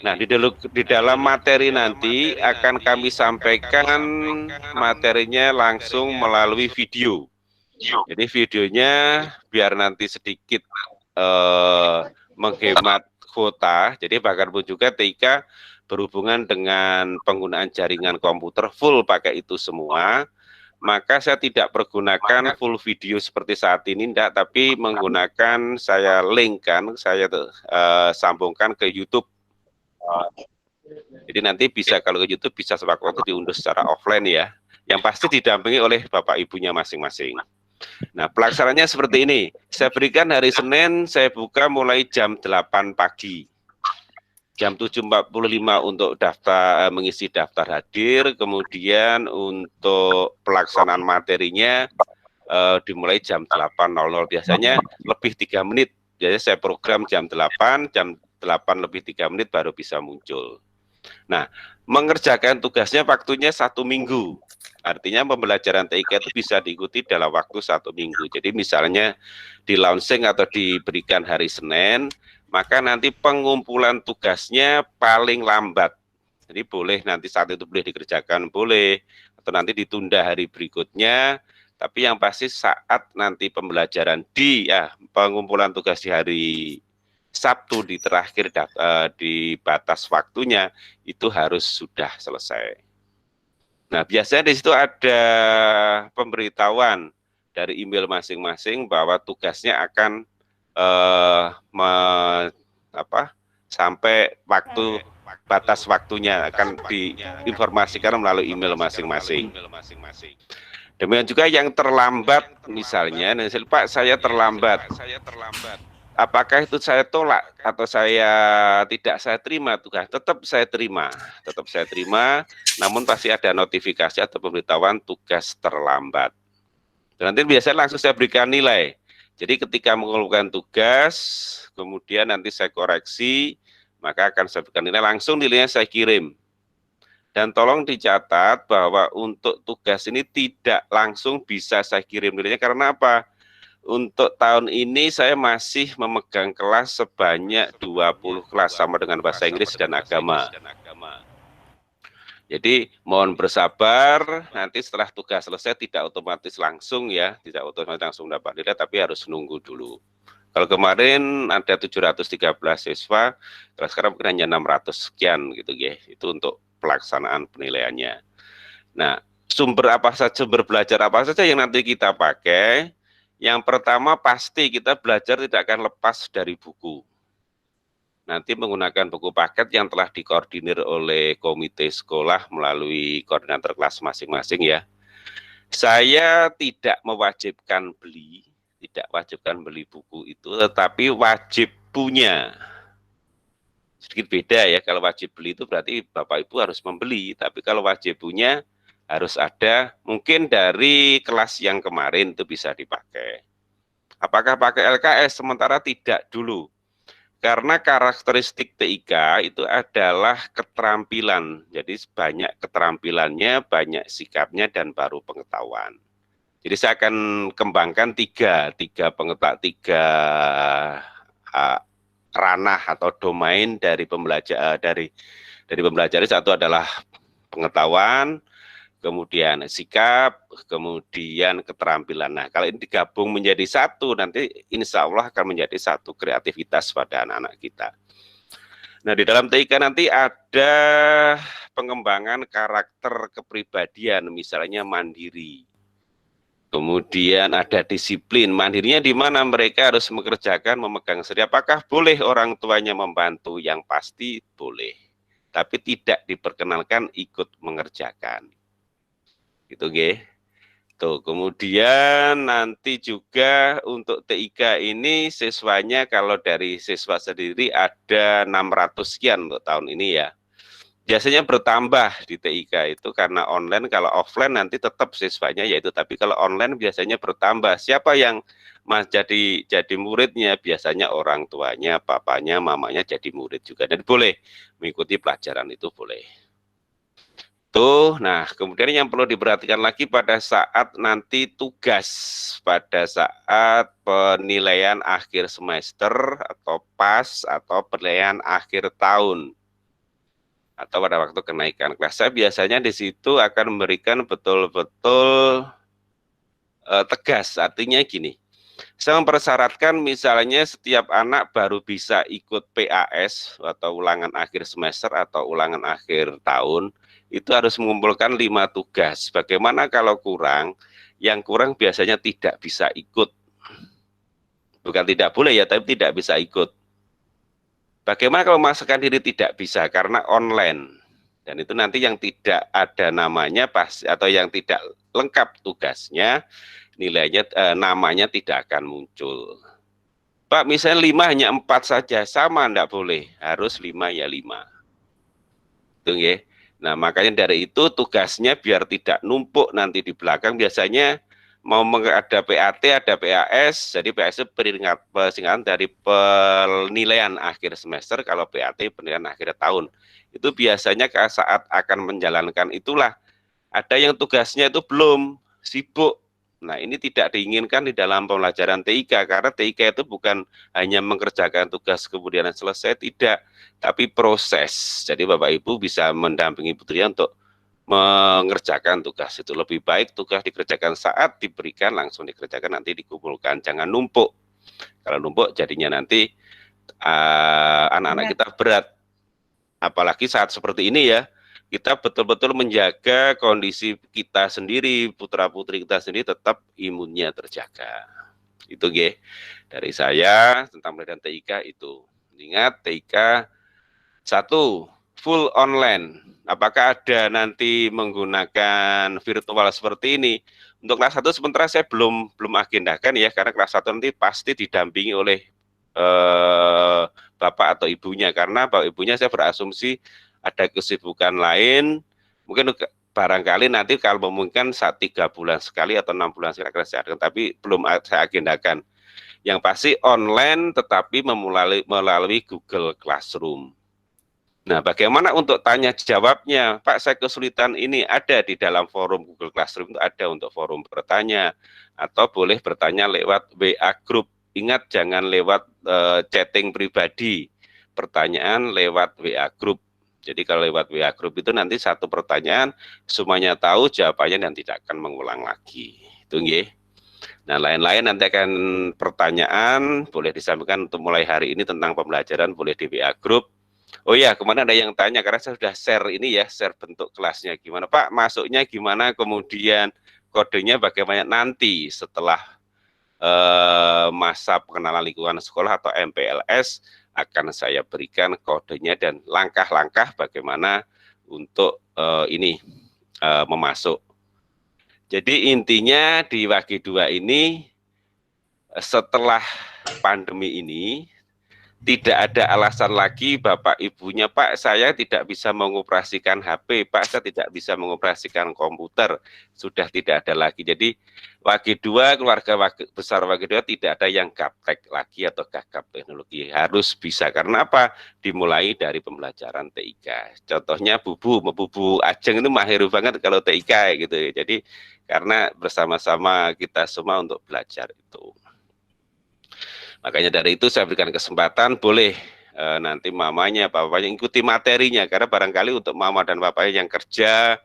Nah, di dalam materi nanti akan kami sampaikan materinya langsung melalui video. Jadi videonya biar nanti sedikit menghemat kuota. Jadi bahkan pun juga TIK berhubungan dengan penggunaan jaringan komputer full pakai itu semua. Maka saya tidak pergunakan full video seperti saat ini, enggak, tapi menggunakan saya linkkan, saya sambungkan ke YouTube. Jadi nanti bisa kalau ke YouTube bisa sewaktu-waktu diunduh secara offline ya. Yang pasti didampingi oleh Bapak Ibunya masing-masing. Nah, pelaksananya seperti ini. Saya berikan hari Senin, saya buka mulai jam 8 pagi. Jam 7.45 untuk mengisi daftar hadir, kemudian untuk pelaksanaan materinya dimulai jam 8.00, biasanya lebih 3 menit. Jadi saya program jam 8 lebih 3 menit baru bisa muncul. Nah, mengerjakan tugasnya waktunya 1 minggu. Artinya pembelajaran TIK itu bisa diikuti dalam waktu 1 minggu. Jadi misalnya di launching atau diberikan hari Senin, maka nanti pengumpulan tugasnya paling lambat. Jadi boleh nanti saat itu boleh dikerjakan, boleh, atau nanti ditunda hari berikutnya. Tapi yang pasti saat nanti pembelajaran pengumpulan tugas di hari Sabtu di terakhir di batas waktunya itu harus sudah selesai. Nah, biasanya di situ ada pemberitahuan dari email masing-masing bahwa tugasnya akan sampai waktu batas waktunya akan diinformasikan melalui email masing-masing. Demikian juga yang terlambat, misalnya, Pak, saya terlambat. Apakah itu saya tolak atau tidak saya terima tugas? Tetap saya terima, namun pasti ada notifikasi atau pemberitahuan tugas terlambat. Dan nanti biasanya langsung saya berikan nilai. Jadi ketika mengumpulkan tugas, kemudian nanti saya koreksi, maka akan saya berikan nilai, langsung nilainya saya kirim. Dan tolong dicatat bahwa untuk tugas ini tidak langsung bisa saya kirim nilainya, karena apa? Untuk tahun ini saya masih memegang kelas sebanyak 20 kelas sama dengan bahasa Inggris dan agama. Jadi mohon bersabar, nanti setelah tugas selesai tidak otomatis langsung ya, tidak otomatis langsung dapat nilai, tapi harus nunggu dulu. Kalau kemarin ada 713 siswa, kalau sekarang mungkin hanya 600 sekian gitu ya, itu untuk pelaksanaan penilaiannya. Nah, sumber belajar apa saja yang nanti kita pakai. Yang pertama pasti kita belajar tidak akan lepas dari buku. Nanti menggunakan buku paket yang telah dikoordinir oleh komite sekolah melalui koordinator kelas masing-masing ya. Saya tidak mewajibkan beli, tidak wajibkan beli buku itu, tetapi wajib punya. Sedikit beda ya, kalau wajib beli itu berarti Bapak Ibu harus membeli, tapi kalau wajib punya harus ada, mungkin dari kelas yang kemarin itu bisa dipakai. Apakah pakai LKS? Sementara tidak dulu. Karena karakteristik TIK itu adalah keterampilan. Jadi banyak keterampilannya, banyak sikapnya, dan baru pengetahuan. Jadi saya akan kembangkan tiga ranah atau domain dari pembelajaran. Dari pembelajaran satu adalah pengetahuan, kemudian sikap, kemudian keterampilan. Nah, kalau ini digabung menjadi satu, nanti insya Allah akan menjadi satu kreativitas pada anak-anak kita. Nah, di dalam TIK nanti ada pengembangan karakter kepribadian, misalnya mandiri. Kemudian ada disiplin. Mandirinya di mana mereka harus mengerjakan, memegang sendiri. Apakah boleh orang tuanya membantu? Yang pasti boleh. Tapi tidak diperkenalkan ikut mengerjakan. Gitu nggih. Tuh, kemudian nanti juga untuk TIK ini siswanya kalau dari siswa sendiri ada 600 sekian untuk tahun ini ya. Biasanya bertambah di TIK itu karena online, kalau offline nanti tetap siswanya yaitu, tapi kalau online biasanya bertambah. Siapa yang jadi muridnya? Biasanya orang tuanya, papanya, mamanya jadi murid juga, dan boleh mengikuti pelajaran itu boleh. Nah, kemudian yang perlu diperhatikan lagi pada saat nanti tugas, pada saat penilaian akhir semester atau PAS atau penilaian akhir tahun atau pada waktu kenaikan kelas. Saya biasanya di situ akan memberikan betul-betul tegas. Artinya gini, saya mempersyaratkan misalnya setiap anak baru bisa ikut PAS atau ulangan akhir semester atau ulangan akhir tahun, itu harus mengumpulkan 5 tugas. Bagaimana kalau kurang? Yang kurang biasanya tidak bisa ikut. Bukan tidak boleh ya, tapi tidak bisa ikut. Bagaimana kalau memaksakan diri tidak bisa karena online? Dan itu nanti yang tidak ada namanya atau yang tidak lengkap tugasnya, nilainya namanya tidak akan muncul. Pak, misalnya 5 hanya 4 saja, sama enggak boleh, harus 5 ya 5. Itu ya. Nah, makanya dari itu tugasnya biar tidak numpuk nanti di belakang. Biasanya mau ada PAT, ada PAS, jadi PAS itu persingkatan dari penilaian akhir semester, kalau PAT penilaian akhir tahun. Itu biasanya saat akan menjalankan itulah, ada yang tugasnya itu belum, sibuk. Nah, ini tidak diinginkan di dalam pembelajaran TIK, karena TIK itu bukan hanya mengerjakan tugas kemudian selesai, tidak, tapi proses. Jadi Bapak Ibu bisa mendampingi putrinya untuk mengerjakan tugas itu. Lebih baik tugas dikerjakan saat diberikan, langsung dikerjakan, nanti dikumpulkan, jangan numpuk. Kalau numpuk jadinya nanti anak-anak kita berat. Apalagi saat seperti ini ya, kita betul-betul menjaga kondisi kita sendiri, putra-putri kita sendiri tetap imunnya terjaga. Itu nggih dari saya tentang pendidikan TIK itu. Ingat TIK 1 full online. Apakah ada nanti menggunakan virtual seperti ini? Untuk kelas 1 sementara saya belum agendakan ya, karena kelas 1 nanti pasti didampingi oleh bapak atau ibunya, karena bapak ibunya saya berasumsi ada kesibukan lain, mungkin barangkali nanti kalau memungkinkan 3 bulan sekali atau 6 bulan sekali akan saya agendakan, tapi belum saya agendakan. Yang pasti online tetapi melalui Google Classroom. Nah, bagaimana untuk tanya jawabnya? Pak, saya kesulitan ini, ada di dalam forum Google Classroom, itu ada untuk forum bertanya, atau boleh bertanya lewat WA Group. Ingat, jangan lewat chatting pribadi, pertanyaan lewat WA Group. Jadi kalau lewat WA Group itu nanti satu pertanyaan semuanya tahu jawabannya dan tidak akan mengulang lagi. Itu nggih. Nah, lain-lain nanti akan pertanyaan boleh disampaikan untuk mulai hari ini tentang pembelajaran, boleh di WA Group. Oh iya, kemana ada yang tanya, karena saya sudah share ini ya, share bentuk kelasnya gimana Pak, masuknya gimana, kemudian kodenya bagaimana nanti setelah masa pengenalan lingkungan sekolah atau MPLS akan saya berikan kodenya dan langkah-langkah bagaimana untuk memasuk. Jadi intinya di Wage 2 ini setelah pandemi ini tidak ada alasan lagi Bapak Ibunya, Pak saya tidak bisa mengoperasikan HP, Pak saya tidak bisa mengoperasikan komputer, sudah tidak ada lagi. Jadi Wage 2, keluarga besar Wage 2 tidak ada yang gaptek lagi atau gagap teknologi, harus bisa. Karena apa? Dimulai dari pembelajaran TIK. Contohnya Bubu Ajeng itu mahir banget kalau TIK gitu. Jadi karena bersama-sama kita semua untuk belajar itu. Makanya dari itu saya berikan kesempatan, boleh nanti mamanya, papanya ikuti materinya, karena barangkali untuk mama dan papanya yang kerja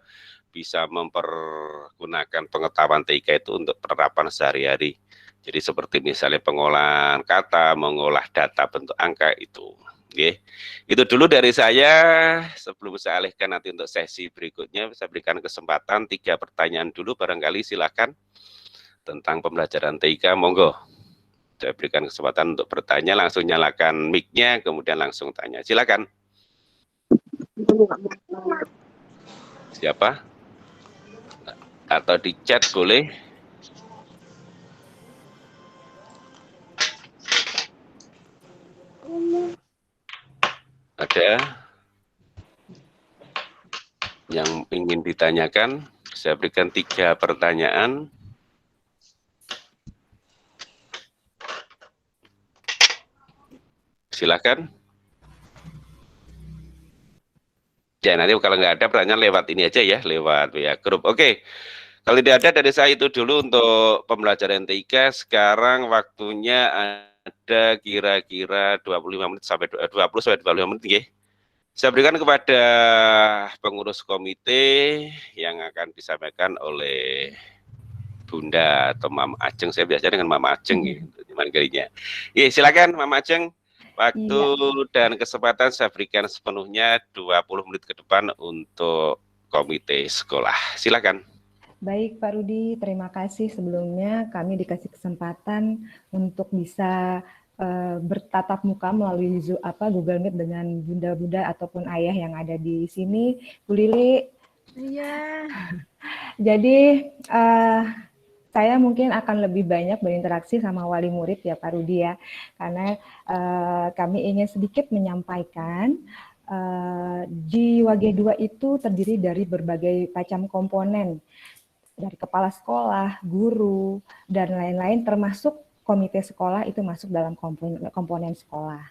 bisa mempergunakan pengetahuan TIK itu untuk penerapan sehari-hari. Jadi seperti misalnya pengolahan kata, mengolah data bentuk angka itu. Oke. Itu dulu dari saya. Sebelum saya alihkan nanti untuk sesi berikutnya, saya berikan kesempatan 3 pertanyaan dulu, barangkali silakan tentang pembelajaran TIK, monggo. Saya berikan kesempatan untuk bertanya, langsung nyalakan mic-nya, kemudian langsung tanya. Silakan. Siapa? Atau di chat boleh. Ada yang ingin ditanyakan? Saya berikan 3 pertanyaan. Silakan. Ya nanti kalau nggak ada pertanyaan lewat ini aja ya, lewat WA grup. Oke, kalau tidak ada dari saya itu dulu untuk pembelajaran TIK. Sekarang waktunya ada kira-kira 25 menit sampai 20 sampai 25 menit ya. Saya berikan kepada pengurus komite yang akan disampaikan oleh Bunda atau Mama Ajeng. Saya biasa dengan Mama Ajeng gitu, manggilnya. Iya, silakan Mama Ajeng. Waktu dan kesempatan saya berikan sepenuhnya 20 menit ke depan untuk komite sekolah. Silakan. Baik Pak Rudi, terima kasih sebelumnya kami dikasih kesempatan untuk bisa bertatap muka melalui Google Meet dengan bunda-bunda ataupun ayah yang ada di sini. Bu Lili. Iya. Jadi saya mungkin akan lebih banyak berinteraksi sama wali murid ya Pak Rudi ya, karena kami ingin sedikit menyampaikan di Wage 2 itu terdiri dari berbagai macam komponen, dari kepala sekolah, guru, dan lain-lain, termasuk komite sekolah itu masuk dalam komponen sekolah.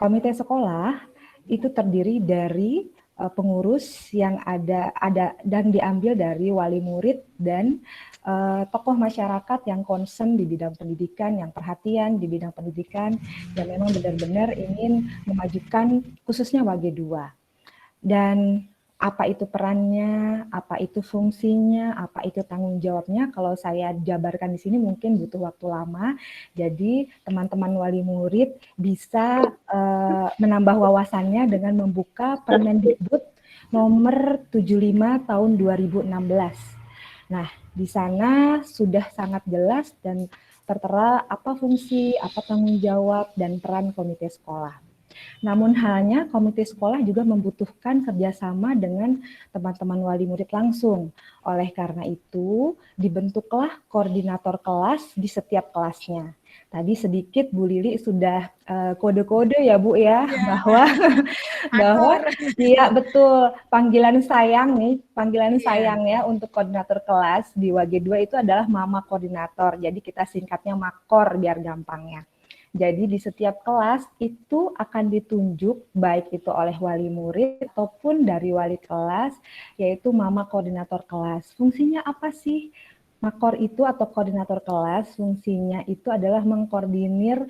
Komite sekolah itu terdiri dari pengurus yang ada dan diambil dari wali murid dan tokoh masyarakat yang concern di bidang pendidikan, yang perhatian di bidang pendidikan, dan memang benar-benar ingin memajukan khususnya Wage 2. Dan apa itu perannya, apa itu fungsinya, apa itu tanggung jawabnya, kalau saya jabarkan di sini mungkin butuh waktu lama. Jadi teman-teman wali murid bisa menambah wawasannya dengan membuka Permendikbud nomor 75 tahun 2016. Nah, di sana sudah sangat jelas dan tertera apa fungsi, apa tanggung jawab, dan peran komite sekolah. Namun halnya komite sekolah juga membutuhkan kerjasama dengan teman-teman wali murid langsung. Oleh karena itu, dibentuklah koordinator kelas di setiap kelasnya. Tadi sedikit Bu Lili sudah kode-kode ya Bu ya, bahwa iya betul, panggilan sayang ya untuk koordinator kelas di Wage 2 itu adalah Mama Koordinator. Jadi kita singkatnya Makor biar gampangnya. Jadi di setiap kelas itu akan ditunjuk baik itu oleh wali murid ataupun dari wali kelas, yaitu Mama Koordinator kelas. Fungsinya apa sih? Makor itu atau koordinator kelas, fungsinya itu adalah mengkoordinir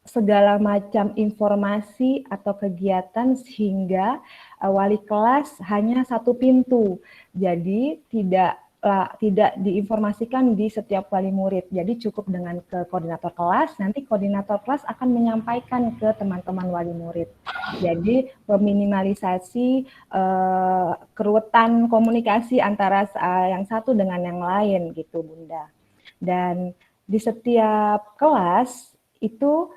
segala macam informasi atau kegiatan sehingga wali kelas hanya satu pintu. Jadi tidak tidak diinformasikan di setiap wali murid. Jadi cukup dengan ke koordinator kelas, nanti koordinator kelas akan menyampaikan ke teman-teman wali murid. Jadi meminimalisasi keruwetan komunikasi antara yang satu dengan yang lain gitu Bunda. Dan di setiap kelas itu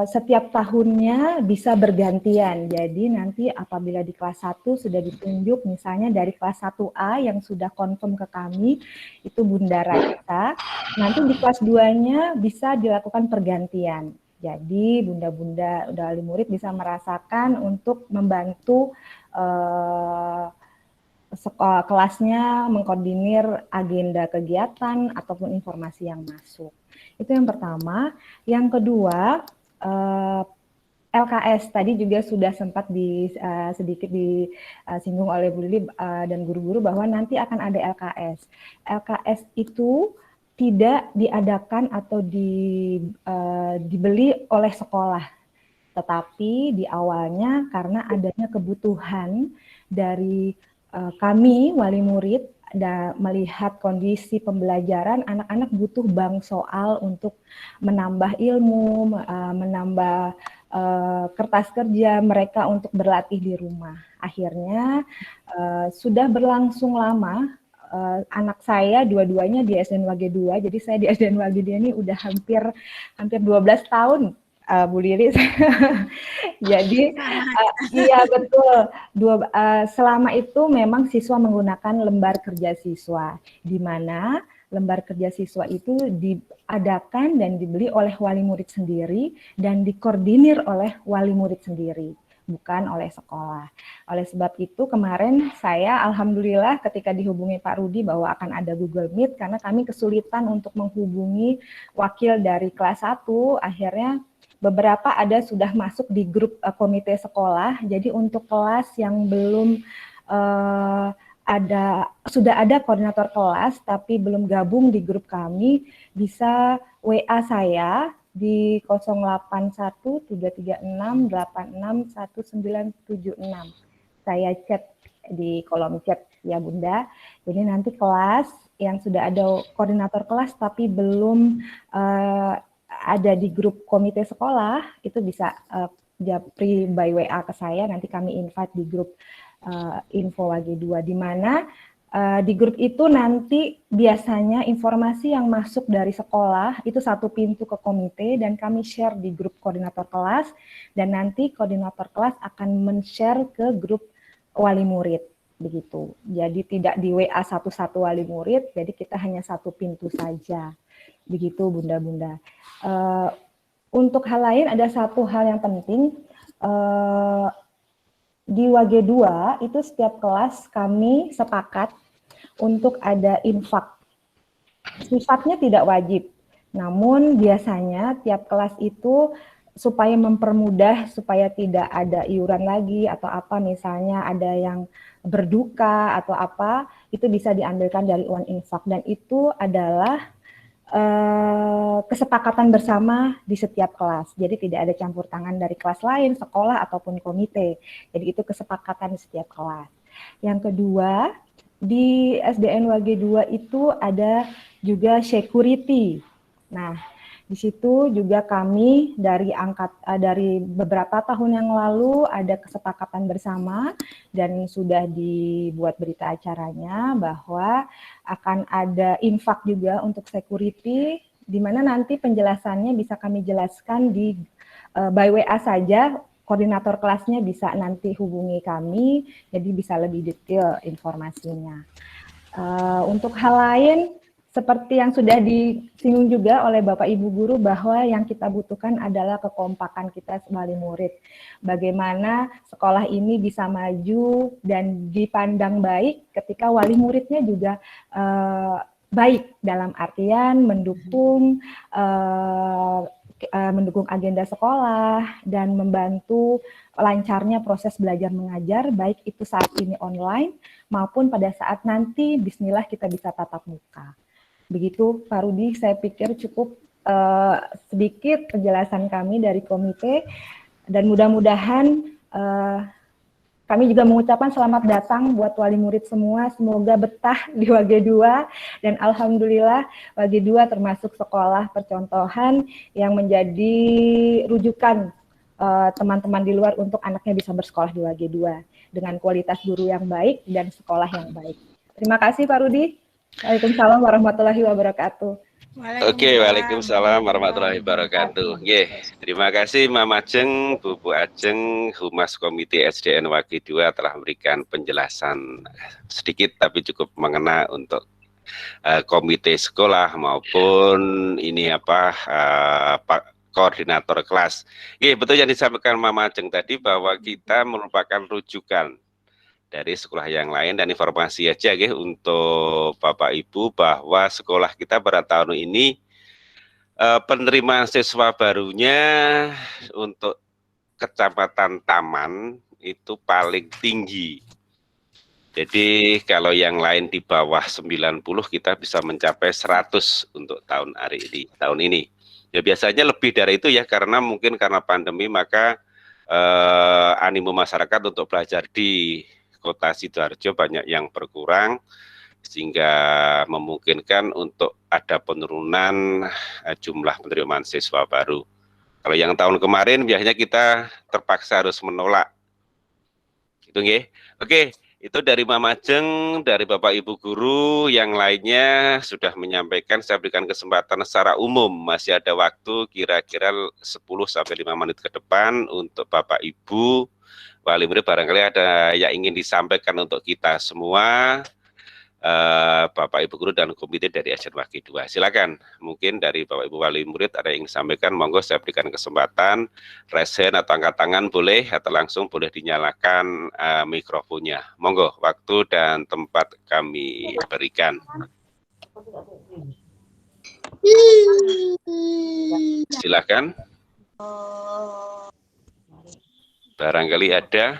setiap tahunnya bisa bergantian. Jadi nanti apabila di kelas 1 sudah ditunjuk misalnya dari kelas 1A yang sudah confirm ke kami, itu Bunda Raisa, nanti di kelas 2-nya bisa dilakukan pergantian. Jadi bunda-bunda wali murid bisa merasakan untuk membantu sekolah kelasnya mengkoordinir agenda kegiatan ataupun informasi yang masuk. Itu yang pertama. Yang kedua, LKS tadi juga sudah sempat sedikit disinggung oleh Bu Lili dan guru-guru bahwa nanti akan ada LKS. LKS itu tidak diadakan atau dibeli oleh sekolah, tetapi di awalnya karena adanya kebutuhan dari kami wali murid melihat kondisi pembelajaran, anak-anak butuh bank soal untuk menambah ilmu, menambah kertas kerja mereka untuk berlatih di rumah. Akhirnya sudah berlangsung lama, anak saya dua-duanya di SDN-WG 2, jadi saya di SDN-WG 2 ini udah hampir 12 tahun. Bu Lili, jadi iya betul. Selama itu memang siswa menggunakan lembar kerja siswa, di mana lembar kerja siswa itu diadakan dan dibeli oleh wali murid sendiri dan dikoordinir oleh wali murid sendiri, bukan oleh sekolah. Oleh sebab itu kemarin saya alhamdulillah ketika dihubungi Pak Rudi bahwa akan ada Google Meet karena kami kesulitan untuk menghubungi wakil dari kelas 1, akhirnya beberapa sudah masuk di grup komite sekolah. Jadi untuk kelas yang belum sudah ada koordinator kelas tapi belum gabung di grup kami, bisa WA saya di 081336861976. Saya chat di kolom chat ya Bunda. Jadi nanti kelas yang sudah ada koordinator kelas tapi belum ada di grup komite sekolah, itu bisa japri by WA ke saya, nanti kami invite di grup info WG 2, di mana di grup itu nanti biasanya informasi yang masuk dari sekolah itu satu pintu ke komite dan kami share di grup koordinator kelas, dan nanti koordinator kelas akan men-share ke grup wali murid, begitu. Jadi tidak di WA satu-satu wali murid, jadi kita hanya satu pintu saja. Begitu bunda-bunda. Untuk hal lain ada satu hal yang penting, di WG 2 itu setiap kelas kami sepakat untuk ada infak. Sifatnya tidak wajib, namun biasanya tiap kelas itu supaya mempermudah, supaya tidak ada iuran lagi atau apa, misalnya ada yang berduka atau apa, itu bisa diambilkan dari uang infak, dan itu adalah kesepakatan bersama di setiap kelas. Jadi tidak ada campur tangan dari kelas lain, sekolah ataupun komite. Jadi itu kesepakatan di setiap kelas. Yang kedua, di SDN WG 2 itu ada juga security. Nah, di situ juga kami dari beberapa tahun yang lalu ada kesepakatan bersama dan sudah dibuat berita acaranya bahwa akan ada infak juga untuk security, di mana nanti penjelasannya bisa kami jelaskan di by WA saja, koordinator kelasnya bisa nanti hubungi kami, jadi bisa lebih detail informasinya. Untuk hal lain, seperti yang sudah disinggung juga oleh Bapak Ibu Guru bahwa yang kita butuhkan adalah kekompakan kita sebagai murid. Bagaimana sekolah ini bisa maju dan dipandang baik ketika wali muridnya juga baik, dalam artian mendukung agenda sekolah dan membantu lancarnya proses belajar mengajar, baik itu saat ini online maupun pada saat nanti bismillah kita bisa tatap muka. Begitu Pak Rudi, saya pikir cukup sedikit penjelasan kami dari komite, dan mudah-mudahan Kami juga mengucapkan selamat datang buat wali murid semua, semoga betah di WG 2, dan alhamdulillah WG 2 termasuk sekolah percontohan yang menjadi rujukan teman-teman di luar untuk anaknya bisa bersekolah di WG 2 dengan kualitas guru yang baik dan sekolah yang baik. Terima kasih Pak Rudi. Waalaikumsalam warahmatullahi wabarakatuh. Oke, waalaikumsalam warahmatullahi wabarakatuh. Terima kasih Mama Ajeng, Bu Ajeng, Humas Komite SDN WG 2 telah memberikan penjelasan sedikit tapi cukup mengena untuk komite sekolah maupun ini Pak koordinator kelas. Betul yang disampaikan Mama Ajeng tadi bahwa kita merupakan rujukan dari sekolah yang lain, dan informasi aja untuk Bapak Ibu bahwa sekolah kita pada tahun ini penerimaan siswa barunya untuk Kecamatan Taman itu paling tinggi. Jadi kalau yang lain di bawah 90 kita bisa mencapai 100 untuk tahun ini. Ya biasanya lebih dari itu ya, karena mungkin karena pandemi maka animo masyarakat untuk belajar di Kota Sidoarjo banyak yang berkurang, sehingga memungkinkan untuk ada penurunan jumlah penerimaan siswa baru. Kalau yang tahun kemarin biasanya kita terpaksa harus menolak. Gitu nggih. Oke, itu dari Mama Ajeng, dari Bapak Ibu guru yang lainnya sudah menyampaikan. Saya berikan kesempatan secara umum, masih ada waktu kira-kira 10-15 menit ke depan untuk Bapak Ibu wali murid, barangkali ada yang ingin disampaikan untuk kita semua, Bapak Ibu guru dan komite dari SDN WG 2. Silakan, mungkin dari Bapak Ibu wali murid ada yang ingin disampaikan, monggo saya berikan kesempatan, raise hand atau angkat tangan boleh, atau langsung boleh dinyalakan mikrofonnya. Monggo, waktu dan tempat kami berikan. Silakan. Barangkali ada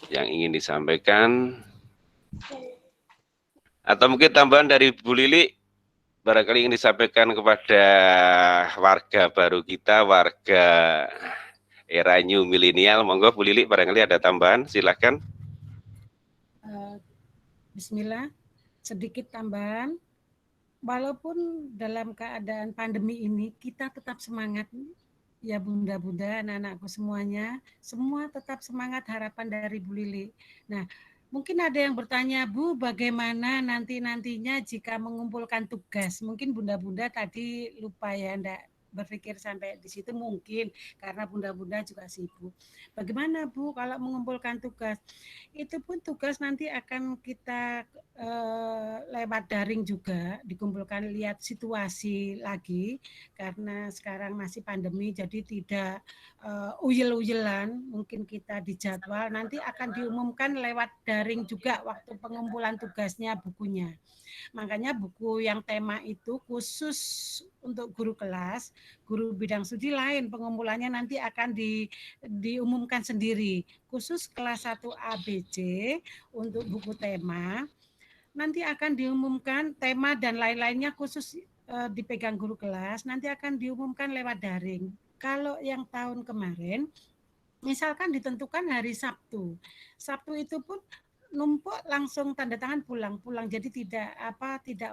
yang ingin disampaikan, atau mungkin tambahan dari Bu Lili, barangkali ingin disampaikan kepada warga baru kita, warga era new milenial. Monggo Bu Lili, barangkali ada tambahan, silakan. Bismillah, sedikit tambahan. Walaupun dalam keadaan pandemi ini kita tetap semangat ya bunda-bunda, anak-anakku semuanya, semua tetap semangat, harapan dari Bu Lili. Nah, mungkin ada yang bertanya, Bu, bagaimana nantinya jika mengumpulkan tugas? Mungkin bunda-bunda tadi lupa ya, enggak berpikir sampai di situ mungkin karena bunda-bunda juga sibuk. Bagaimana Bu kalau mengumpulkan tugas? Itu pun tugas nanti akan kita lewat daring juga, dikumpulkan, lihat situasi lagi karena sekarang masih pandemi, jadi tidak uyel-uyelan. Mungkin kita dijadwal, nanti akan diumumkan lewat daring juga waktu pengumpulan tugasnya, bukunya. Makanya buku yang tema itu khusus untuk guru kelas, guru bidang studi lain, pengumpulannya nanti akan diumumkan sendiri. Khusus kelas 1 ABC untuk buku tema, nanti akan diumumkan tema dan lain-lainnya khusus dipegang guru kelas, nanti akan diumumkan lewat daring. Kalau yang tahun kemarin, misalkan ditentukan hari Sabtu. Sabtu itu pun numpuk langsung tanda tangan pulang, jadi tidak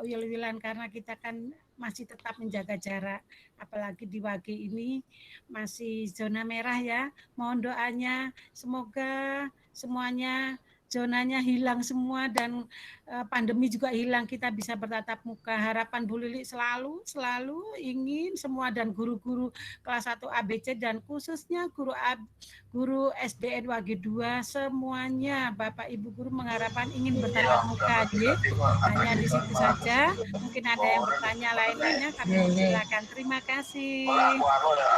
uyel-uyelan karena kita kan masih tetap menjaga jarak, apalagi di WG ini masih zona merah ya. Mohon doanya semoga semuanya zonanya hilang semua dan pandemi juga hilang, kita bisa bertatap muka. Harapan Bu Lili selalu ingin semua dan guru-guru kelas 1 ABC dan khususnya guru SDN WG 2 semuanya Bapak Ibu guru mengharapkan ingin bertatap muka. Hanya di situ saja. Mungkin ada yang bertanya lain-lainnya, kami silakan. Terima kasih.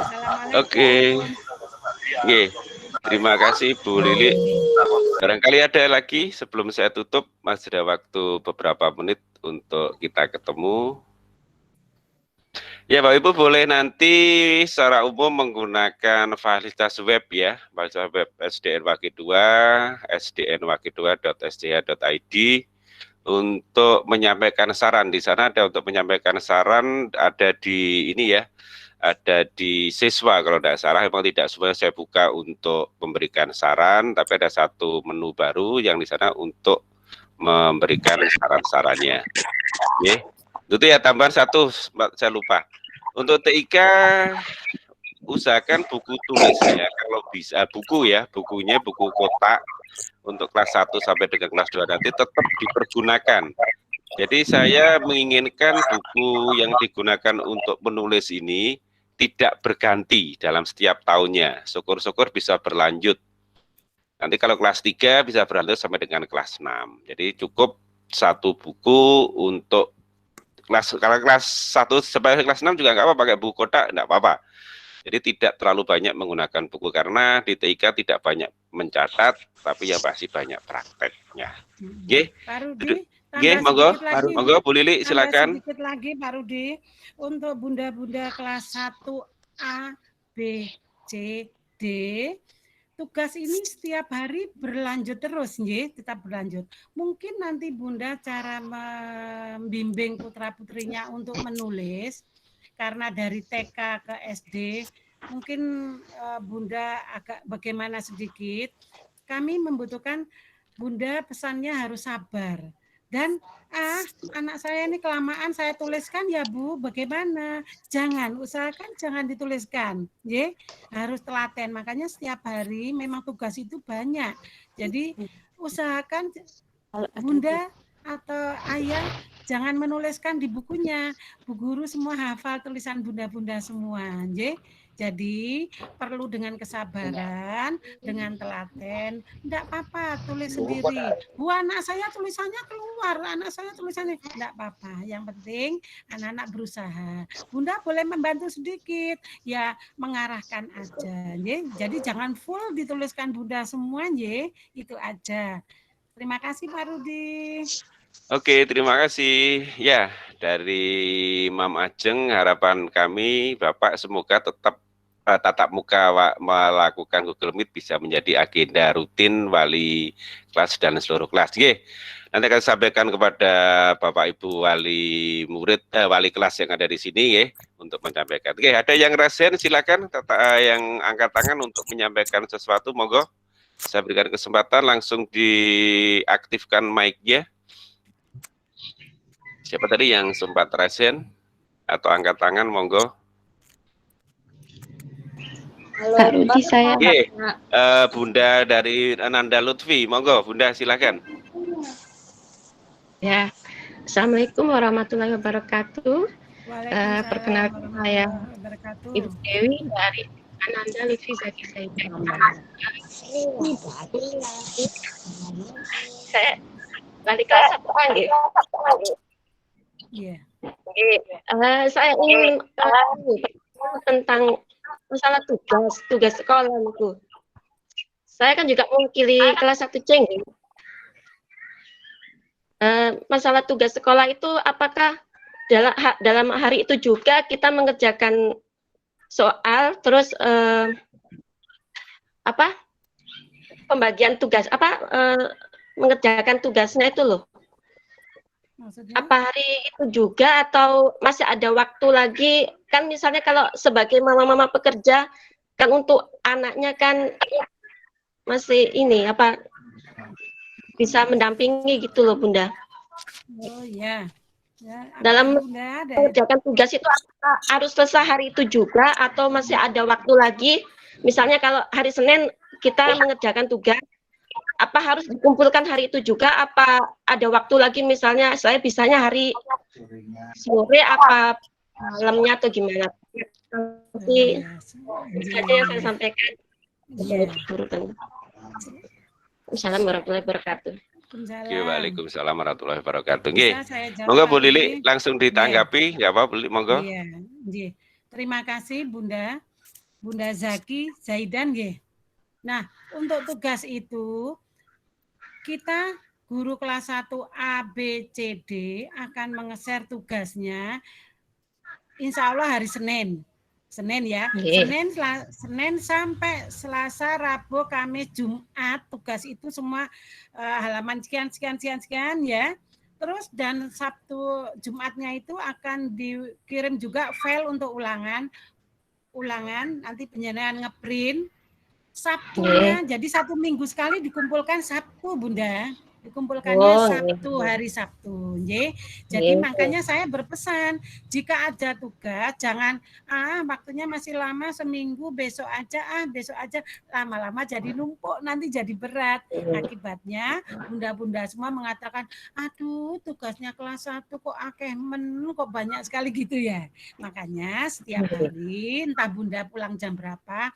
Assalamualaikum. Oke. Terima kasih Bu Lili. Barangkali ada lagi sebelum saya tutup, masih ada waktu beberapa menit untuk kita ketemu. Ya Bapak Ibu boleh nanti secara umum menggunakan fasilitas web ya, fasilitas web SDN WG 2, sdnwg2.sdh.id untuk menyampaikan saran. Di sana ada untuk menyampaikan saran, ada di ini ya, ada di siswa kalau tidak salah. Memang tidak semua saya buka untuk memberikan saran, tapi ada satu menu baru yang di sana untuk memberikan saran-sarannya. Oke. Itu ya, tambahan satu saya lupa. Untuk TIK usahakan buku tulisnya kalau bisa, bukunya buku kotak untuk kelas 1 sampai dengan kelas 2 nanti tetap dipergunakan. Jadi saya menginginkan buku yang digunakan untuk menulis ini tidak berganti dalam setiap tahunnya. Syukur-syukur bisa berlanjut. Nanti kalau kelas 3 bisa berlanjut sampai dengan kelas 6. Jadi cukup satu buku untuk kalau kelas 1 sampai kelas 6 juga nggak apa-apa, pakai buku kotak nggak apa-apa. Jadi tidak terlalu banyak menggunakan buku karena di TIK tidak banyak mencatat, tapi ya pasti banyak prakteknya. Oke. Pak Rudi, monggo Bu Lili silakan. Sedikit lagi Pak Rudi, untuk bunda-bunda kelas 1A, B, C, D, tugas ini setiap hari berlanjut terus, tetap berlanjut. Mungkin nanti Bunda cara membimbing putra-putrinya untuk menulis, karena dari TK ke SD, mungkin Bunda agak bagaimana sedikit, kami membutuhkan Bunda pesannya harus sabar. Dan anak saya ini kelamaan saya tuliskan ya Bu, bagaimana? Usahakan jangan dituliskan, harus telaten. Makanya setiap hari memang tugas itu banyak. Jadi usahakan Bunda atau Ayah jangan menuliskan di bukunya. Bu guru semua hafal tulisan bunda-bunda semua, Jadi perlu dengan kesabaran, dengan telaten, enggak apa-apa tulis sendiri. Bu, anak saya tulisannya keluar, anak saya tulisannya enggak apa-apa. Yang penting anak-anak berusaha. Bunda boleh membantu sedikit, ya mengarahkan aja. Jadi jangan full dituliskan Bunda semua, itu aja. Terima kasih Pak Rudi. Oke, terima kasih. Ya, dari Mam Ajeng, harapan kami Bapak semoga tetap tatap muka melakukan Google Meet bisa menjadi agenda rutin wali kelas dan seluruh kelas. Nanti akan sampaikan kepada Bapak Ibu wali murid, wali kelas yang ada di sini, untuk menyampaikan. Ada yang rasen, silakan yang angkat tangan untuk menyampaikan sesuatu, monggo. Saya berikan kesempatan langsung diaktifkan mic-nya. Siapa tadi yang sempat rasen atau angkat tangan, monggo. Halo, Rudi, saya. Bunda dari Ananda Lutfi, monggo Bunda silakan. Ya, Assalamualaikum warahmatullahi wabarakatuh. Perkenalkan saya Ibu Dewi dari Ananda Lutfi Zaki Saidan. Saya balik kelas 1A, saya ingin tentang masalah tugas sekolah itu. Saya kan juga mewakili kelas 1C. Masalah tugas sekolah itu apakah dalam hari itu juga kita mengerjakan soal, terus pembagian tugas, mengerjakan tugasnya itu loh. Maksudnya? Apa hari itu juga atau masih ada waktu lagi? Kan misalnya kalau sebagai mama-mama pekerja kan untuk anaknya kan masih bisa mendampingi gitu loh Bunda. Oh ya. Dalam mengerjakan tugas itu harus selesai hari itu juga atau masih ada waktu lagi? Misalnya kalau hari Senin kita mengerjakan tugas, apa harus dikumpulkan hari itu juga? Apa ada waktu lagi? Misalnya saya bisanya hari sore apa malamnya atau gimana? Nanti saja yang saya sampaikan. Assalamualaikum warahmatullahi wabarakatuh. Waalaikumsalam warahmatullahi wabarakatuh. Monggo Bu Lili langsung ditanggapi, ya Pak, monggo. Terima kasih Bunda Zaki Zaidan, Nah, untuk tugas itu kita guru kelas 1A, B, C, D akan menge-share tugasnya insya Allah hari Senin ya. Senin sampai Selasa, Rabu, Kamis, Jumat, tugas itu semua halaman sekian ya. Terus dan Sabtu Jumatnya itu akan dikirim juga file untuk ulangan. ulangan, nanti penjenengan ngeprint Sabtunya, jadi 1 minggu sekali dikumpulkan Sabtu, Bunda. Dikumpulkannya Sabtu, hari Sabtu. Jadi makanya saya berpesan, jika ada tugas, jangan, waktunya masih lama, seminggu, besok aja, lama-lama jadi numpuk, nanti jadi berat. Akibatnya, bunda-bunda semua mengatakan, aduh tugasnya kelas 1 kok akeh men, kok banyak sekali gitu ya. Makanya setiap hari, entah bunda pulang jam berapa,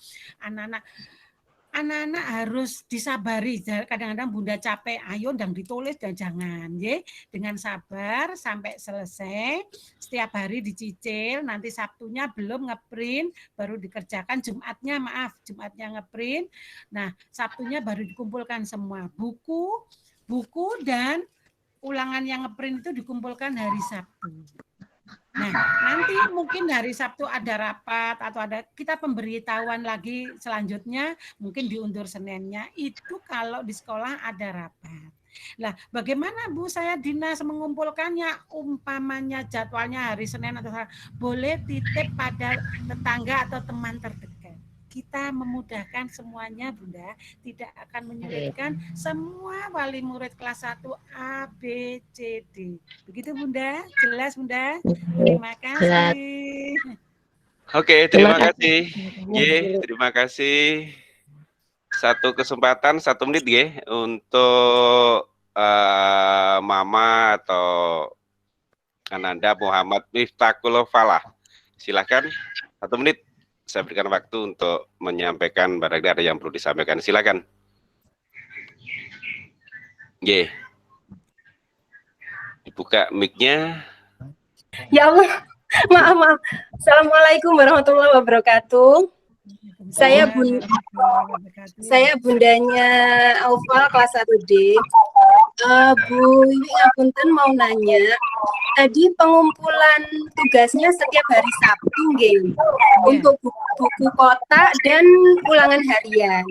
anak-anak harus disabari. Kadang-kadang bunda capek, ayo ndang ditulis dan jangan, dengan sabar sampai selesai. Setiap hari dicicil, nanti Sabtunya belum ngeprint, baru dikerjakan. Jumatnya ngeprint. Nah, Sabtunya baru dikumpulkan semua buku dan ulangan yang ngeprint itu dikumpulkan hari Sabtu. Nah, nanti mungkin hari Sabtu ada rapat atau ada kita pemberitahuan lagi selanjutnya, mungkin diundur Seninnya. Itu kalau di sekolah ada rapat. Nah, bagaimana Bu saya dinas mengumpulkannya? Umpamanya jadwalnya hari Senin atau boleh titip pada tetangga atau teman terdekat. Kita memudahkan semuanya, Bunda, tidak akan menyulitkan semua wali murid kelas 1 A, B, C, D. Begitu, Bunda? Jelas, Bunda? Terima kasih. Oke, terima kasih. Terima kasih. Satu kesempatan 1 menit untuk Mama atau Ananda Muhammad Miftahul Falah. Silakan 1 menit. Saya berikan waktu untuk menyampaikan barangkali ada yang perlu disampaikan. Silakan. Dibuka mic-nya. Ya Allah, maaf. Assalamualaikum warahmatullahi wabarakatuh. Saya bundanya Aufa kelas 1D. Bu Wiwi ngapunten mau nanya, tadi pengumpulan tugasnya setiap hari Sabtu untuk buku kotak dan ulangan harian.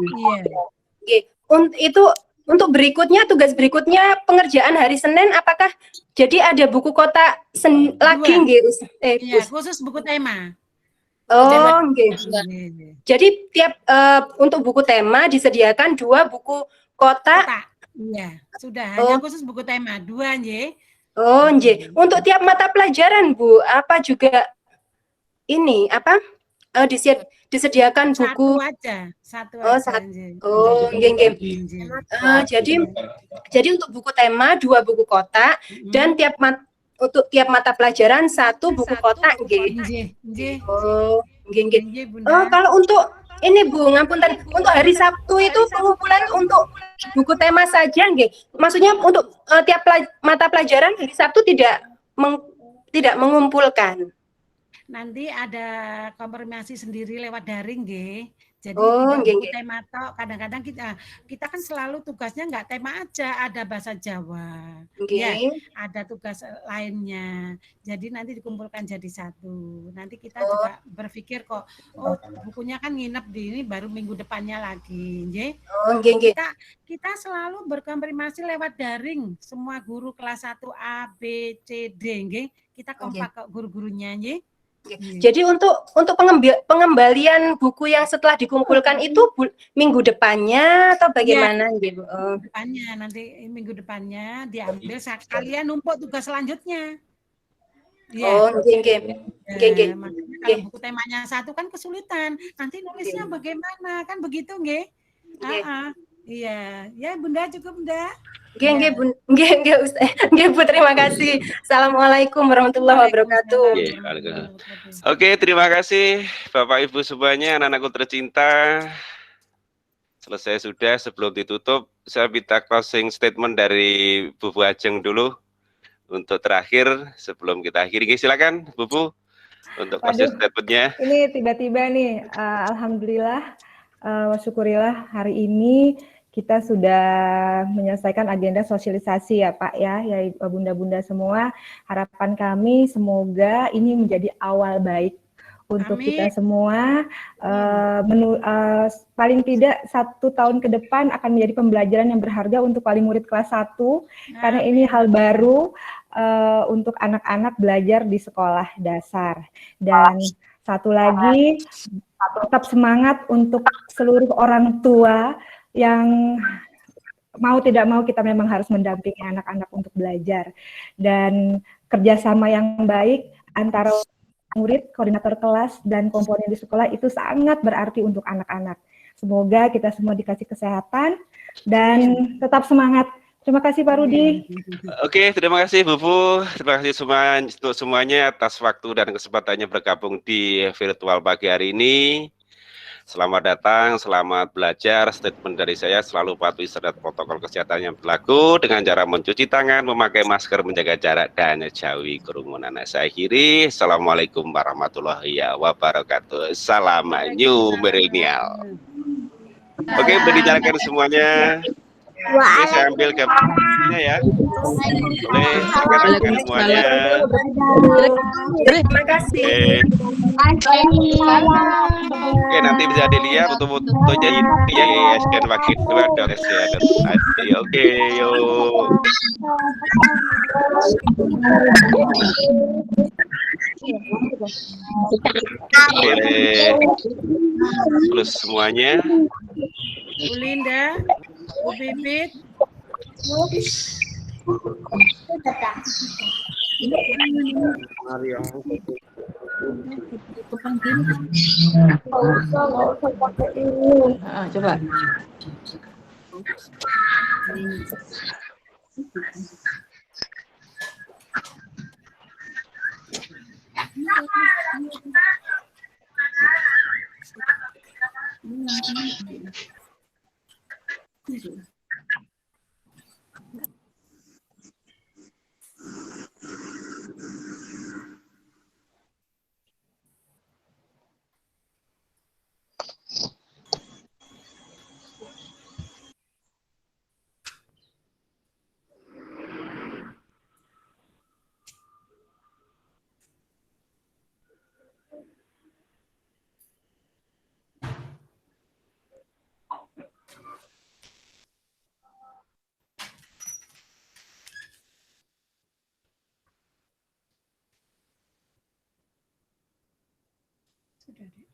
Itu untuk berikutnya, tugas berikutnya pengerjaan hari Senin, apakah jadi ada buku kotak lagi khusus buku tema. Jadi tiap untuk buku tema disediakan 2 buku kotak. Iya, sudah hanya khusus buku tema 2, Untuk tiap mata pelajaran, Bu, apa juga ini disediakan buku satu aja. Jadi untuk buku tema 2 buku kotak dan untuk tiap mata pelajaran 1 buku kotak, kalau untuk ini Bu, ngapunten, untuk hari Sabtu itu pengumpulan untuk buku tema saja, maksudnya untuk tiap mata pelajaran hari Sabtu tidak mengumpulkan. Nanti ada konfirmasi sendiri lewat daring, Jadi buku tema tok. Kadang-kadang kita kan selalu tugasnya nggak tema aja, ada bahasa Jawa, ada tugas lainnya. Jadi nanti dikumpulkan jadi 1. Nanti kita juga berpikir kok, bukunya kan nginep di ini baru minggu depannya lagi, Kita selalu berkonfirmasi lewat daring, semua guru kelas 1 A, B, C, D, Kita kompak guru-gurunya, Jadi untuk pengembalian buku yang setelah dikumpulkan itu minggu depannya atau bagaimana, Depannya, nanti minggu depannya diambil sekalian numpuk tugas selanjutnya. Makanya kalau buku temanya 1 kan kesulitan, nanti nulisnya bagaimana, kan begitu, Iya, ya Bunda, cukup Bunda. Bu, terima kasih. Assalamualaikum warahmatullahi wabarakatuh. Oke, terima kasih Bapak Ibu semuanya, anak-anakku tercinta. Selesai sudah. Sebelum ditutup, saya minta closing statement dari Bu Ajeng dulu untuk terakhir sebelum kita akhiri. Silakan Bu untuk closing statementnya. Ini tiba-tiba nih, alhamdulillah, syukurilah hari ini kita sudah menyelesaikan agenda sosialisasi ya Pak ya bunda-bunda semua. Harapan kami semoga ini menjadi awal baik untuk kita semua. Paling tidak 1 tahun ke depan akan menjadi pembelajaran yang berharga untuk wali murid kelas 1 karena ini hal baru untuk anak-anak belajar di sekolah dasar. Dan Satu lagi, tetap semangat untuk seluruh orang tua yang mau tidak mau kita memang harus mendampingi anak-anak untuk belajar. Dan kerjasama yang baik antara murid, koordinator kelas, dan komponen di sekolah itu sangat berarti untuk anak-anak. Semoga kita semua dikasih kesehatan dan tetap semangat. Terima kasih Pak Rudi. Oke, terima kasih Bu Fu. Terima kasih untuk semuanya atas waktu dan kesempatannya bergabung di virtual pagi hari ini. Selamat datang, selamat belajar. Statement dari saya, selalu patuhi standar protokol kesehatan yang berlaku dengan cara mencuci tangan, memakai masker, menjaga jarak, dan jauhi kerumunan. Saya akhiri. Assalamualaikum warahmatullahi wabarakatuh. Salam new millennial. Oke, udah dijalankan semuanya. Oke, saya ambil gambarnya ya. Boleh silakan semuanya. Terima kasih. Oke, nanti bisa dilihat foto-fotonya ini ya, scan pakai Oke, yuk. Boleh lulus semuanya. Bu Linda, Bu Bibit. Coba. Sudah deh.